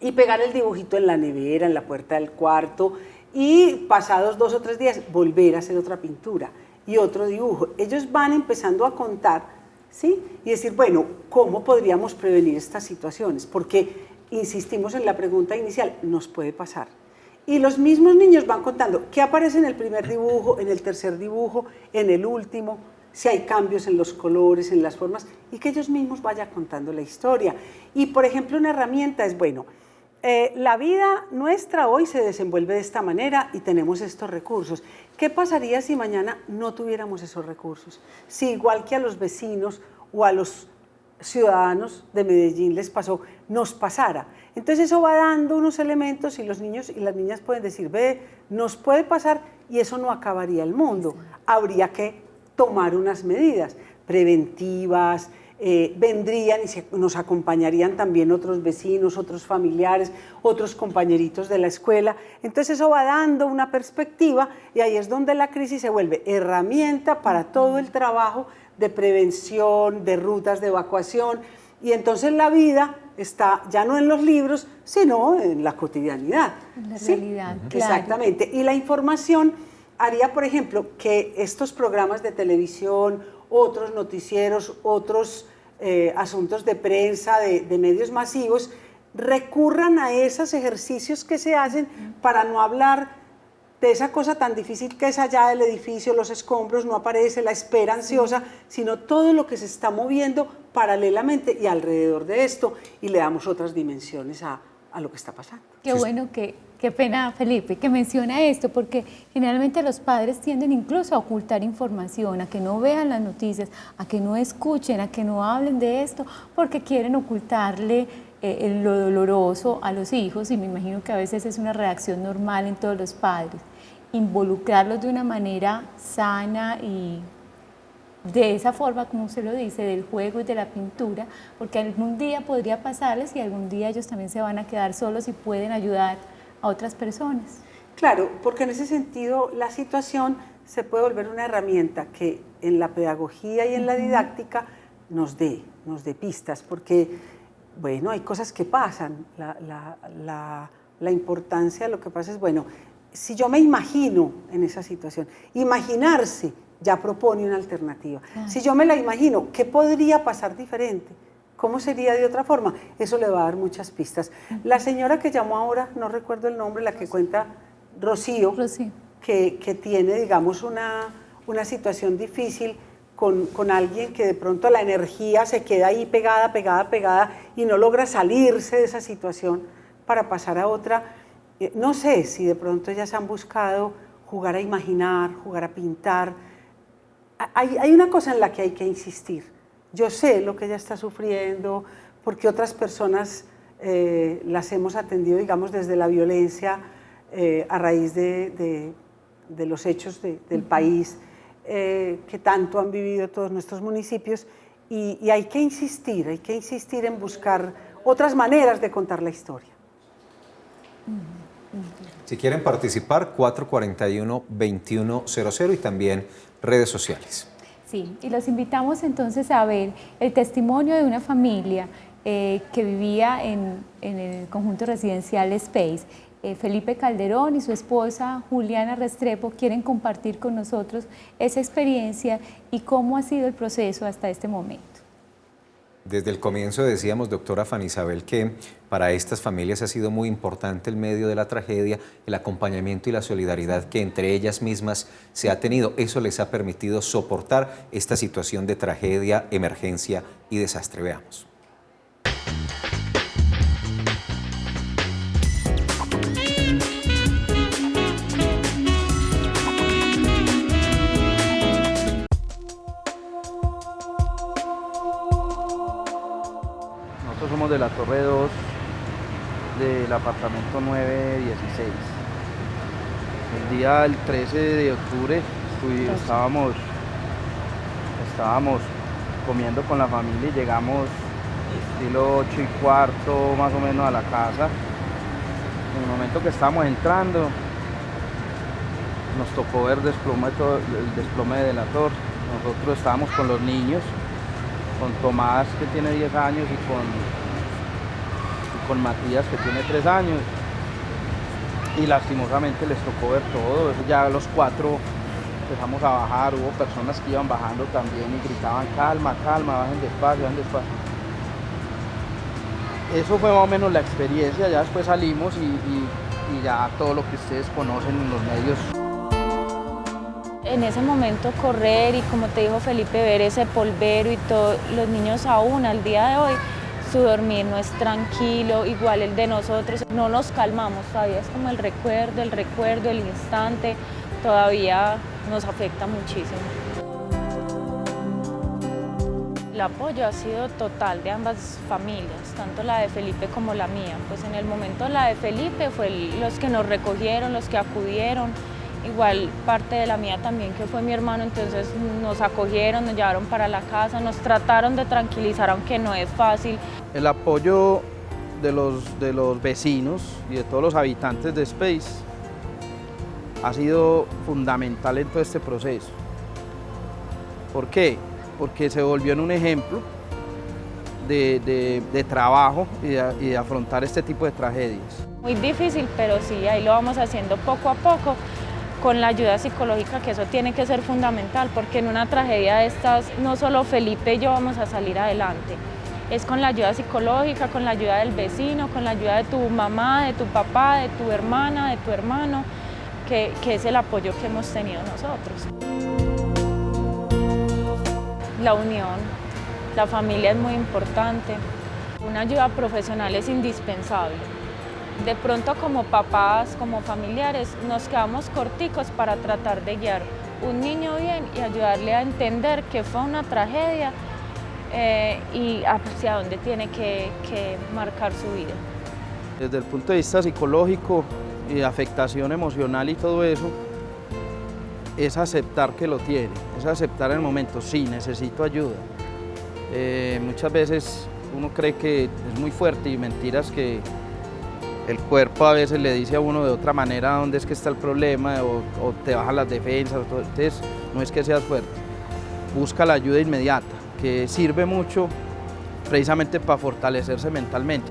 y pegar el dibujito en la nevera, en la puerta del cuarto, y pasados 2 o 3 días volver a hacer otra pintura y otro dibujo. Ellos van empezando a contar, ¿sí? Y decir, bueno, ¿cómo podríamos prevenir estas situaciones? Porque insistimos en la pregunta inicial, nos puede pasar. Y los mismos niños van contando qué aparece en el primer dibujo, en el tercer dibujo, en el último, si hay cambios en los colores, en las formas, y que ellos mismos vayan contando la historia. Y, por ejemplo, una herramienta es, bueno, la vida nuestra hoy se desenvuelve de esta manera y tenemos estos recursos. ¿Qué pasaría si mañana no tuviéramos esos recursos? Si igual que a los vecinos o a los ciudadanos de Medellín les pasó, nos pasara. Entonces eso va dando unos elementos y los niños y las niñas pueden decir, ve, nos puede pasar y eso no acabaría el mundo. Habría que tomar unas medidas preventivas, vendrían y nos acompañarían también otros vecinos, otros familiares, otros compañeritos de la escuela. Entonces eso va dando una perspectiva y ahí es donde la crisis se vuelve herramienta para todo el trabajo de prevención, de rutas de evacuación, y entonces la vida está ya no en los libros, sino en la cotidianidad. En la ¿sí? realidad, claro. Exactamente. Y la información haría, por ejemplo, que estos programas de televisión, otros noticieros, otros asuntos de prensa, de medios masivos, recurran a esos ejercicios que se hacen para no hablar de esa cosa tan difícil que es allá del edificio, los escombros, no aparece la espera ansiosa, sino todo lo que se está moviendo paralelamente y alrededor de esto, y le damos otras dimensiones a lo que está pasando. Qué bueno, qué pena, Felipe, que menciona esto, porque generalmente los padres tienden incluso a ocultar información, a que no vean las noticias, a que no escuchen, a que no hablen de esto, porque quieren ocultarle lo doloroso a los hijos, y me imagino que a veces es una reacción normal en todos los padres. Involucrarlos de una manera sana y de esa forma, como usted lo dice, del juego y de la pintura, porque algún día podría pasarles y algún día ellos también se van a quedar solos y pueden ayudar a otras personas. Claro, porque en ese sentido la situación se puede volver una herramienta que en la pedagogía y en la didáctica nos dé pistas, porque, bueno, hay cosas que pasan. La importancia de lo que pasa es, bueno, si yo me imagino en esa situación, imaginarse ya propone una alternativa. Claro. Si yo me la imagino, ¿qué podría pasar diferente? ¿Cómo sería de otra forma? Eso le va a dar muchas pistas. La señora que llamó ahora, no recuerdo el nombre, la que cuenta, Rocío. Que tiene, digamos, una situación difícil con alguien que de pronto la energía se queda ahí pegada y no logra salirse de esa situación para pasar a otra. No sé si de pronto ellas han buscado jugar a imaginar, jugar a pintar. Hay una cosa en la que hay que insistir. Yo sé lo que ella está sufriendo, porque otras personas las hemos atendido, digamos, desde la violencia a raíz de los hechos del país que tanto han vivido todos nuestros municipios, y hay que insistir en buscar otras maneras de contar la historia. Si quieren participar, 441-2100 y también redes sociales. Sí, y los invitamos entonces a ver el testimonio de una familia que vivía en el conjunto residencial Space. Felipe Calderón y su esposa Juliana Restrepo quieren compartir con nosotros esa experiencia y cómo ha sido el proceso hasta este momento. Desde el comienzo decíamos, doctora Fanny Isabel, que para estas familias ha sido muy importante el medio de la tragedia, el acompañamiento y la solidaridad que entre ellas mismas se ha tenido. Eso les ha permitido soportar esta situación de tragedia, emergencia y desastre. Veamos. Somos de la Torre 2 del apartamento 916. El día del 13 de octubre estábamos comiendo con la familia y llegamos estilo 8:15 más o menos a la casa. En el momento que estábamos entrando nos tocó ver el desplome de la torre. Nosotros estábamos con los niños, con Tomás, que tiene 10 años, y con Matías, que tiene 3 años, y lastimosamente les tocó ver todo. Ya los 4 empezamos a bajar, hubo personas que iban bajando también y gritaban: calma, calma, bajen despacio, bajen despacio. Eso fue más o menos la experiencia. Ya después salimos y ya todo lo que ustedes conocen en los medios. En ese momento correr y, como te dijo Felipe, ver ese polvero y todo, los niños aún al día de hoy, su dormir no es tranquilo, igual el de nosotros, no nos calmamos, todavía es como el recuerdo, el instante, todavía nos afecta muchísimo. El apoyo ha sido total de ambas familias, tanto la de Felipe como la mía. Pues en el momento la de Felipe fue los que nos recogieron, los que acudieron. Igual parte de la mía también, que fue mi hermano, entonces nos acogieron, nos llevaron para la casa, nos trataron de tranquilizar, aunque no es fácil. El apoyo de los vecinos y de todos los habitantes de Space ha sido fundamental en todo este proceso. ¿Por qué? Porque se volvió en un ejemplo de trabajo y de afrontar este tipo de tragedias. Muy difícil, pero sí, ahí lo vamos haciendo poco a poco, con la ayuda psicológica, que eso tiene que ser fundamental, porque en una tragedia de estas no solo Felipe y yo vamos a salir adelante, es con la ayuda psicológica, con la ayuda del vecino, con la ayuda de tu mamá, de tu papá, de tu hermana, de tu hermano, que es el apoyo que hemos tenido nosotros. La unión, la familia es muy importante, una ayuda profesional es indispensable. De pronto, como papás, como familiares, nos quedamos corticos para tratar de guiar un niño bien y ayudarle a entender que fue una tragedia y hacia dónde tiene que marcar su vida. Desde el punto de vista psicológico y de afectación emocional y todo eso, es aceptar que lo tiene, es aceptar en el momento, sí, necesito ayuda. Muchas veces uno cree que es muy fuerte y mentiras que el cuerpo a veces le dice a uno de otra manera dónde es que está el problema o te bajan las defensas. Entonces, no es que seas fuerte, busca la ayuda inmediata, que sirve mucho precisamente para fortalecerse mentalmente.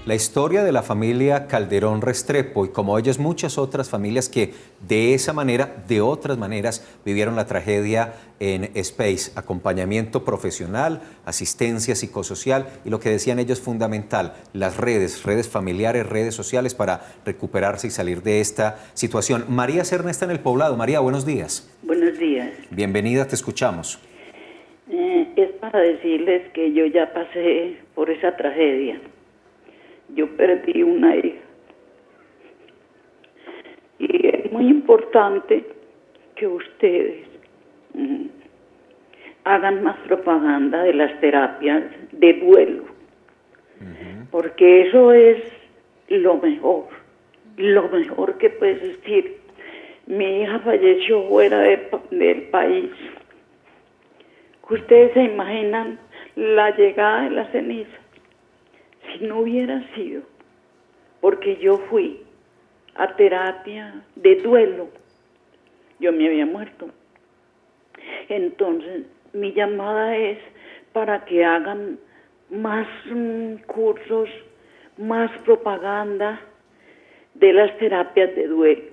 La historia de la familia Calderón Restrepo y como ellos muchas otras familias que de esa manera, de otras maneras, vivieron la tragedia en Space, acompañamiento profesional, asistencia psicosocial y lo que decían ellos fundamental, las redes familiares, redes sociales para recuperarse y salir de esta situación. María Serna está en el Poblado. María, buenos días. Buenos días. Bienvenida, te escuchamos. Es para decirles que yo ya pasé por esa tragedia. Yo perdí una hija y es muy importante que ustedes hagan más propaganda de las terapias de duelo, porque eso es lo mejor que puede existir. Mi hija falleció fuera del país. Ustedes se imaginan la llegada de la ceniza. Si no hubiera sido porque yo fui a terapia de duelo, yo me había muerto. Entonces, mi llamada es para que hagan más cursos, más propaganda de las terapias de duelo,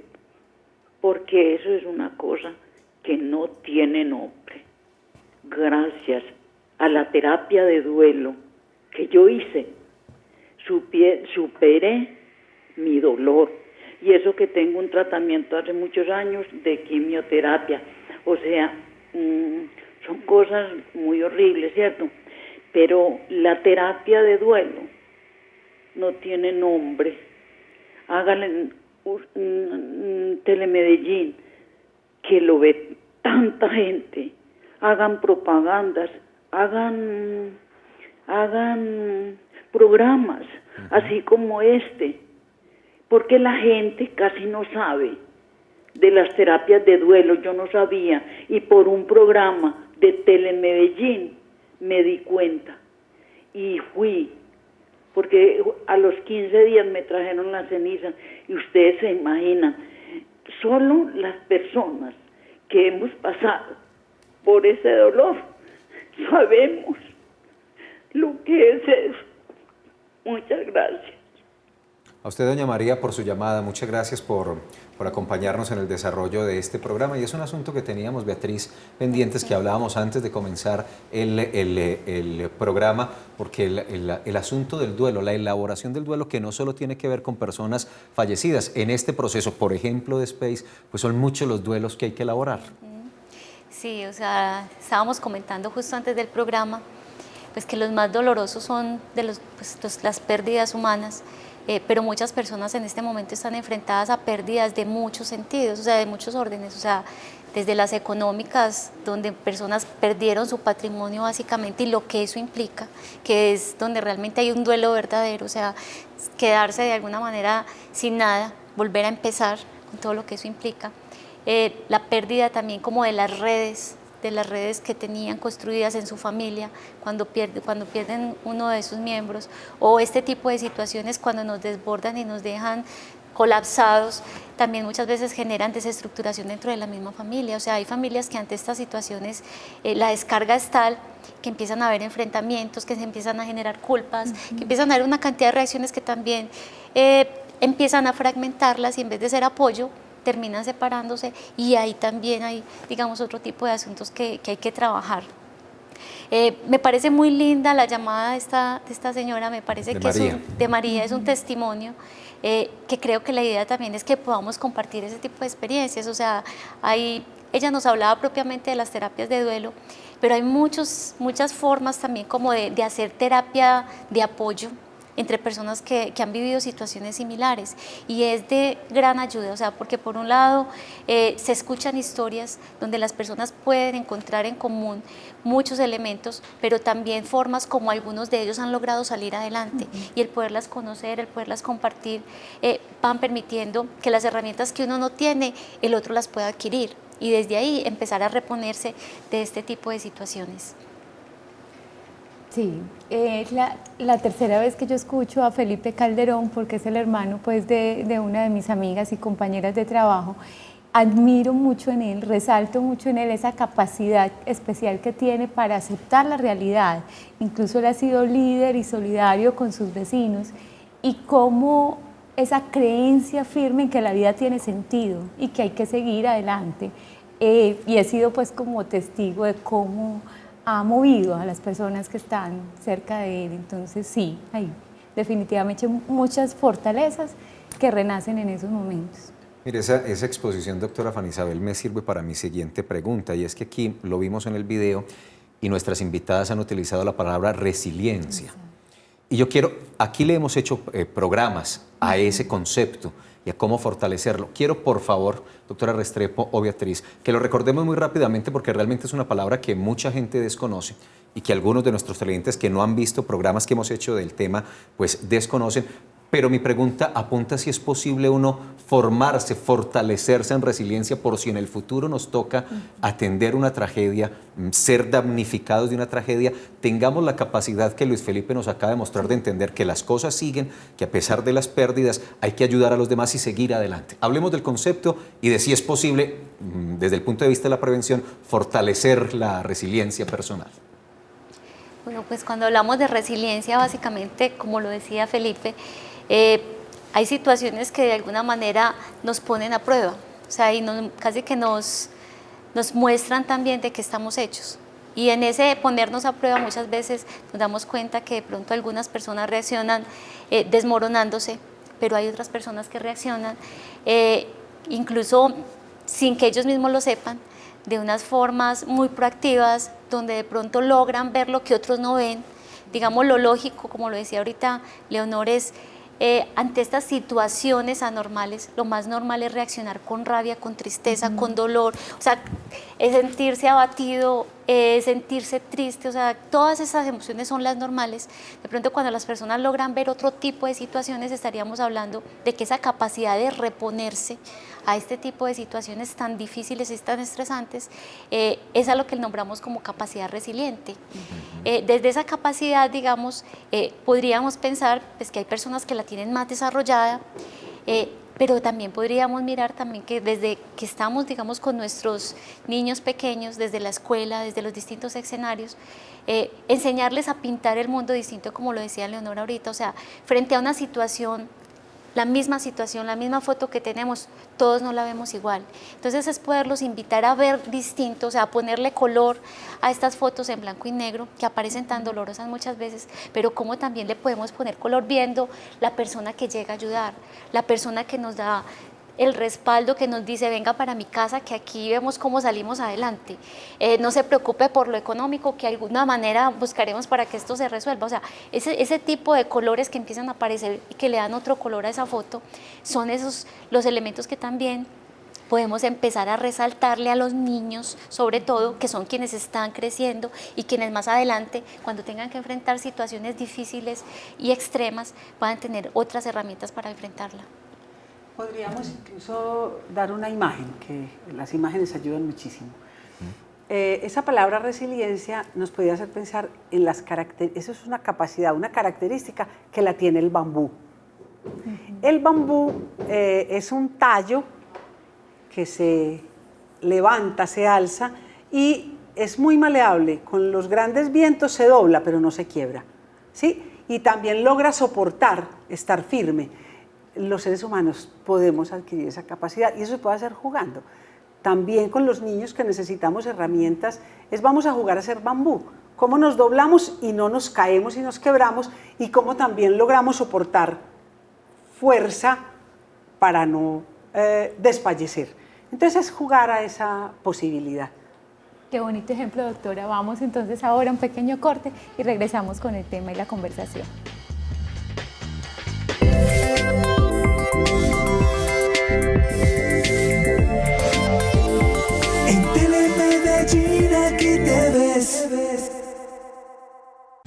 porque eso es una cosa que no tiene nombre. Gracias a la terapia de duelo que yo hice, superé mi dolor, y eso que tengo un tratamiento hace muchos años de quimioterapia. O sea, son cosas muy horribles, ¿cierto? Pero la terapia de duelo no tiene nombre. Háganle Telemedellín, que lo ve tanta gente. Hagan propagandas, hagan programas, así como este. Porque la gente casi no sabe de las terapias de duelo. Yo no sabía, y por un programa de Telemedellín me di cuenta y fui, porque a los 15 días me trajeron la ceniza, y ustedes se imaginan, solo las personas que hemos pasado por ese dolor sabemos lo que es eso. Muchas gracias. A usted, doña María, por su llamada. Muchas gracias por acompañarnos en el desarrollo de este programa. Y es un asunto que teníamos, Beatriz, pendientes, que hablábamos antes de comenzar el programa, porque el asunto del duelo, la elaboración del duelo, que no solo tiene que ver con personas fallecidas. En este proceso, por ejemplo, de Space, pues son muchos los duelos que hay que elaborar. Sí, o sea, estábamos comentando justo antes del programa, pues que los más dolorosos son las pérdidas humanas. Pero muchas personas en este momento están enfrentadas a pérdidas de muchos sentidos, o sea, de muchos órdenes, o sea, desde las económicas, donde personas perdieron su patrimonio básicamente, y lo que eso implica, que es donde realmente hay un duelo verdadero, o sea, quedarse de alguna manera sin nada, volver a empezar con todo lo que eso implica. La pérdida también como de las redes que tenían construidas en su familia, cuando pierden uno de sus miembros, o este tipo de situaciones cuando nos desbordan y nos dejan colapsados, también muchas veces generan desestructuración dentro de la misma familia. O sea, hay familias que ante estas situaciones la descarga es tal que empiezan a haber enfrentamientos, que se empiezan a generar culpas, que empiezan a haber una cantidad de reacciones que también empiezan a fragmentarlas, y en vez de ser apoyo, terminan separándose, y ahí también hay, digamos, otro tipo de asuntos que hay que trabajar. Me parece muy linda la llamada de esta señora, me parece de María, es un testimonio, que creo que la idea también es que podamos compartir ese tipo de experiencias. O sea, ella nos hablaba propiamente de las terapias de duelo, pero hay muchas formas también como de hacer terapia de apoyo entre personas que han vivido situaciones similares, y es de gran ayuda, o sea, porque por un lado se escuchan historias donde las personas pueden encontrar en común muchos elementos, pero también formas como algunos de ellos han logrado salir adelante, y el poderlas conocer, el poderlas compartir, van permitiendo que las herramientas que uno no tiene, el otro las pueda adquirir, y desde ahí empezar a reponerse de este tipo de situaciones. Sí, es la tercera vez que yo escucho a Felipe Calderón, porque es el hermano pues de una de mis amigas y compañeras de trabajo. Admiro mucho en él, resalto mucho en él esa capacidad especial que tiene para aceptar la realidad. Incluso él ha sido líder y solidario con sus vecinos, y cómo esa creencia firme en que la vida tiene sentido y que hay que seguir adelante. Y he sido pues como testigo de cómo ha movido a las personas que están cerca de él. Entonces sí, hay definitivamente muchas fortalezas que renacen en esos momentos. Mire, esa exposición, doctora Fanny Isabel, me sirve para mi siguiente pregunta, y es que aquí lo vimos en el video y nuestras invitadas han utilizado la palabra resiliencia. Y yo aquí le hemos hecho programas a ese concepto y a cómo fortalecerlo. Quiero, por favor, doctora Restrepo o Beatriz, que lo recordemos muy rápidamente, porque realmente es una palabra que mucha gente desconoce y que algunos de nuestros televidentes que no han visto programas que hemos hecho del tema, pues desconocen. Pero mi pregunta apunta si es posible uno formarse, fortalecerse en resiliencia por si en el futuro nos toca atender una tragedia, ser damnificados de una tragedia, tengamos la capacidad que Luis Felipe nos acaba de mostrar de entender que las cosas siguen, que a pesar de las pérdidas hay que ayudar a los demás y seguir adelante. Hablemos del concepto y de si es posible, desde el punto de vista de la prevención, fortalecer la resiliencia personal. Bueno, pues cuando hablamos de resiliencia, básicamente, como lo decía Felipe, hay situaciones que de alguna manera nos ponen a prueba, o sea, y casi que nos muestran también de qué estamos hechos. Y en ese ponernos a prueba muchas veces nos damos cuenta que de pronto algunas personas reaccionan desmoronándose, pero hay otras personas que reaccionan incluso sin que ellos mismos lo sepan, de unas formas muy proactivas, donde de pronto logran ver lo que otros no ven. Digamos, lo lógico, como lo decía ahorita Leonor, es ante estas situaciones anormales, lo más normal es reaccionar con rabia, con tristeza, con dolor, o sea, es sentirse abatido, sentirse triste, o sea, todas esas emociones son las normales. De pronto cuando las personas logran ver otro tipo de situaciones, estaríamos hablando de que esa capacidad de reponerse a este tipo de situaciones tan difíciles y tan estresantes, es a lo que nombramos como capacidad resiliente. Desde esa capacidad, digamos, podríamos pensar pues, que hay personas que la tienen más desarrollada, pero también podríamos mirar también que desde que estamos, digamos, con nuestros niños pequeños, desde la escuela, desde los distintos escenarios, enseñarles a pintar el mundo distinto, como lo decía Leonor ahorita, o sea, frente a una situación, la misma foto que tenemos, todos no la vemos igual. Entonces es poderlos invitar a ver distinto, o sea, a ponerle color a estas fotos en blanco y negro, que aparecen tan dolorosas muchas veces, pero cómo también le podemos poner color viendo la persona que llega a ayudar, la persona que nos da el respaldo, que nos dice venga para mi casa, que aquí vemos cómo salimos adelante, no se preocupe por lo económico, que de alguna manera buscaremos para que esto se resuelva. O sea, ese tipo de colores que empiezan a aparecer y que le dan otro color a esa foto, son esos los elementos que también podemos empezar a resaltarle a los niños, sobre todo, que son quienes están creciendo y quienes más adelante, cuando tengan que enfrentar situaciones difíciles y extremas, puedan tener otras herramientas para enfrentarla. Podríamos incluso dar una imagen, que las imágenes ayudan muchísimo. Esa palabra resiliencia nos podría hacer pensar en las características, eso es una capacidad, una característica que la tiene el bambú. El bambú es un tallo que se levanta, se alza y es muy maleable. Con los grandes vientos se dobla, pero no se quiebra, ¿sí? Y también logra soportar, estar firme. Los seres humanos podemos adquirir esa capacidad y eso se puede hacer jugando. También con los niños que necesitamos herramientas, vamos a jugar a ser bambú. Cómo nos doblamos y no nos caemos y nos quebramos y cómo también logramos soportar fuerza para no desfallecer. Entonces es jugar a esa posibilidad. Qué bonito ejemplo, doctora. Vamos entonces ahora a un pequeño corte y regresamos con el tema y la conversación. En Telemedellín aquí te ves.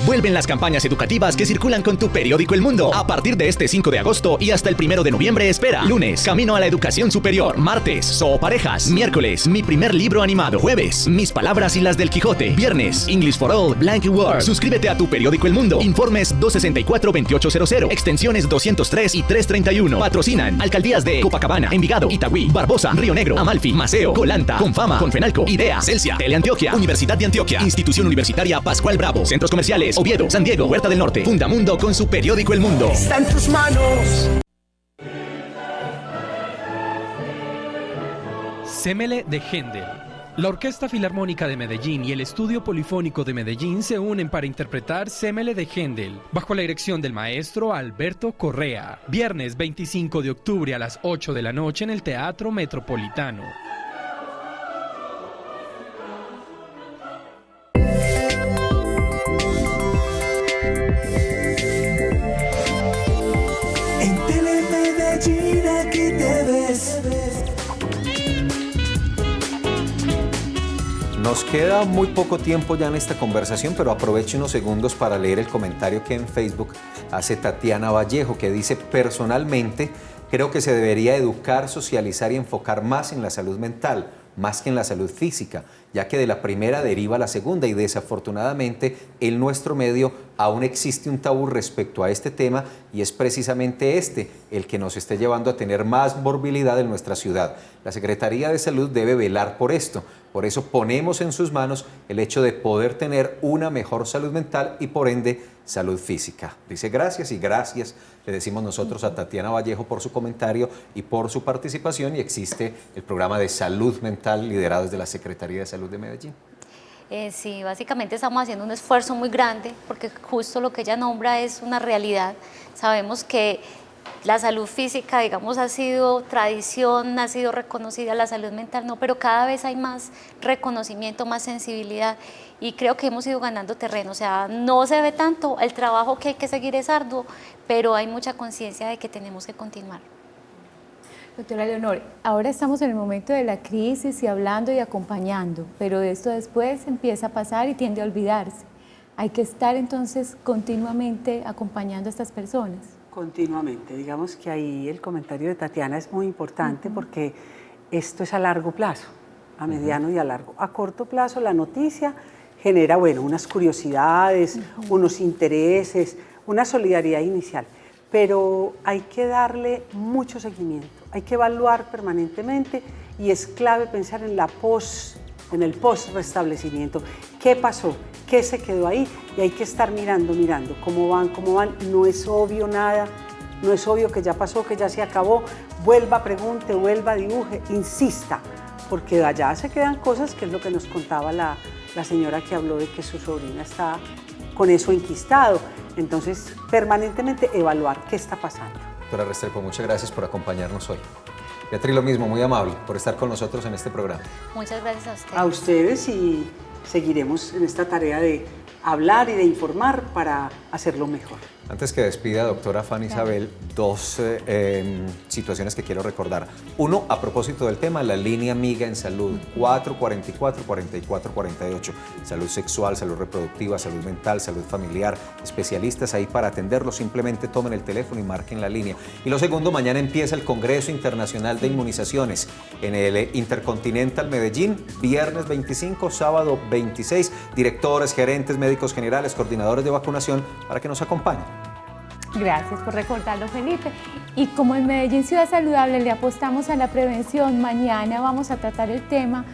Vuelven las campañas educativas que circulan con tu periódico El Mundo. A partir de este 5 de agosto y hasta el 1 de noviembre espera. Lunes, Camino a la Educación Superior. Martes, Zooparejas. Miércoles, Mi primer libro animado. Jueves, Mis palabras y las del Quijote. Viernes, English for All, Blank Word. Suscríbete a tu periódico El Mundo. Informes 264-2800, extensiones 203 y 331. Patrocinan Alcaldías de Copacabana, Envigado, Itagüí, Barbosa, Río Negro, Amalfi, Maceo, Colanta, Confama, Confenalco, Idea, Celsia, Teleantioquia, Universidad de Antioquia, Institución Universitaria Pascual Bravo, Centros Comerciales Oviedo, San Diego, Huerta del Norte. Fundamundo con su periódico El Mundo. Está en tus manos. Semele de Händel. La Orquesta Filarmónica de Medellín y el Estudio Polifónico de Medellín se unen para interpretar Semele de Händel, bajo la dirección del maestro Alberto Correa. Viernes 25 de octubre a las 8 de la noche en el Teatro Metropolitano. En Telemedellín aquí te ves. Nos queda muy poco tiempo ya en esta conversación, pero aprovecho unos segundos para leer el comentario que en Facebook hace Tatiana Vallejo, que dice: personalmente, creo que se debería educar, socializar y enfocar más en la salud mental, más que en la salud física, ya que de la primera deriva la segunda y desafortunadamente en nuestro medio aún existe un tabú respecto a este tema y es precisamente el que nos esté llevando a tener más morbilidad en nuestra ciudad. La Secretaría de Salud debe velar por esto, por eso ponemos en sus manos el hecho de poder tener una mejor salud mental y por ende salud física. Dice gracias y gracias le decimos nosotros a Tatiana Vallejo por su comentario y por su participación, y existe el programa de salud mental liderado desde la Secretaría de Salud de Medellín. Sí, básicamente estamos haciendo un esfuerzo muy grande porque justo lo que ella nombra es una realidad. Sabemos que la salud física, digamos, ha sido tradición, ha sido reconocida, la salud mental no, pero cada vez hay más reconocimiento, más sensibilidad y creo que hemos ido ganando terreno. O sea, no se ve tanto, el trabajo que hay que seguir es arduo, pero hay mucha conciencia de que tenemos que continuar. Doctora Leonor, ahora estamos en el momento de la crisis y hablando y acompañando, pero esto después empieza a pasar y tiende a olvidarse. Hay que estar entonces continuamente acompañando a estas personas. Continuamente, digamos que ahí el comentario de Tatiana es muy importante porque esto es a largo plazo, a mediano y a largo. A corto plazo la noticia genera, bueno, unas curiosidades, unos intereses, una solidaridad inicial, pero hay que darle mucho seguimiento, hay que evaluar permanentemente y es clave pensar en el post-restablecimiento. ¿Qué pasó? ¿Qué se quedó ahí? Y hay que estar mirando cómo van. No es obvio nada, no es obvio que ya pasó, que ya se acabó. Vuelva, pregunte, vuelva, dibuje, insista, porque allá se quedan cosas, que es lo que nos contaba la señora que habló de que su sobrina está con eso enquistado. Entonces, permanentemente evaluar qué está pasando. Doctora Restrepo, muchas gracias por acompañarnos hoy. Beatriz, lo mismo, muy amable por estar con nosotros en este programa. Muchas gracias a ustedes. A ustedes, y seguiremos en esta tarea de hablar y de informar para hacerlo mejor. Antes que despida, doctora Fanny Isabel, dos situaciones que quiero recordar. Uno, a propósito del tema, la línea amiga en salud, 444-4448. Salud sexual, salud reproductiva, salud mental, salud familiar, especialistas ahí para atenderlos. Simplemente tomen el teléfono y marquen la línea. Y lo segundo, mañana empieza el Congreso Internacional de Inmunizaciones en el Intercontinental Medellín, viernes 25, sábado 26. Directores, gerentes, médicos generales, coordinadores de vacunación, para que nos acompañen. Gracias por recordarlo, Felipe. Y como en Medellín Ciudad Saludable le apostamos a la prevención, mañana vamos a tratar el tema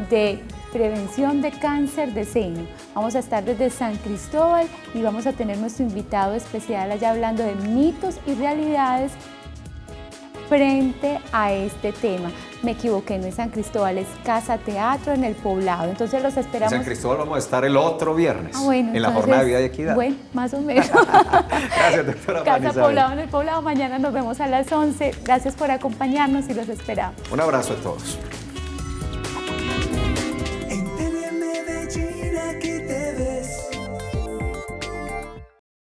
de prevención de cáncer de seno. Vamos a estar desde San Cristóbal y vamos a tener nuestro invitado especial allá hablando de mitos y realidades frente a este tema. Me equivoqué, no es San Cristóbal, es Casa Teatro en El Poblado. Entonces los esperamos. En San Cristóbal vamos a estar el otro viernes, bueno, en la jornada de vida y equidad. Bueno, más o menos. Gracias, doctora Fanny Casa Isabel. Poblado en El Poblado, mañana nos vemos a las 11. Gracias por acompañarnos y los esperamos. Un abrazo a todos.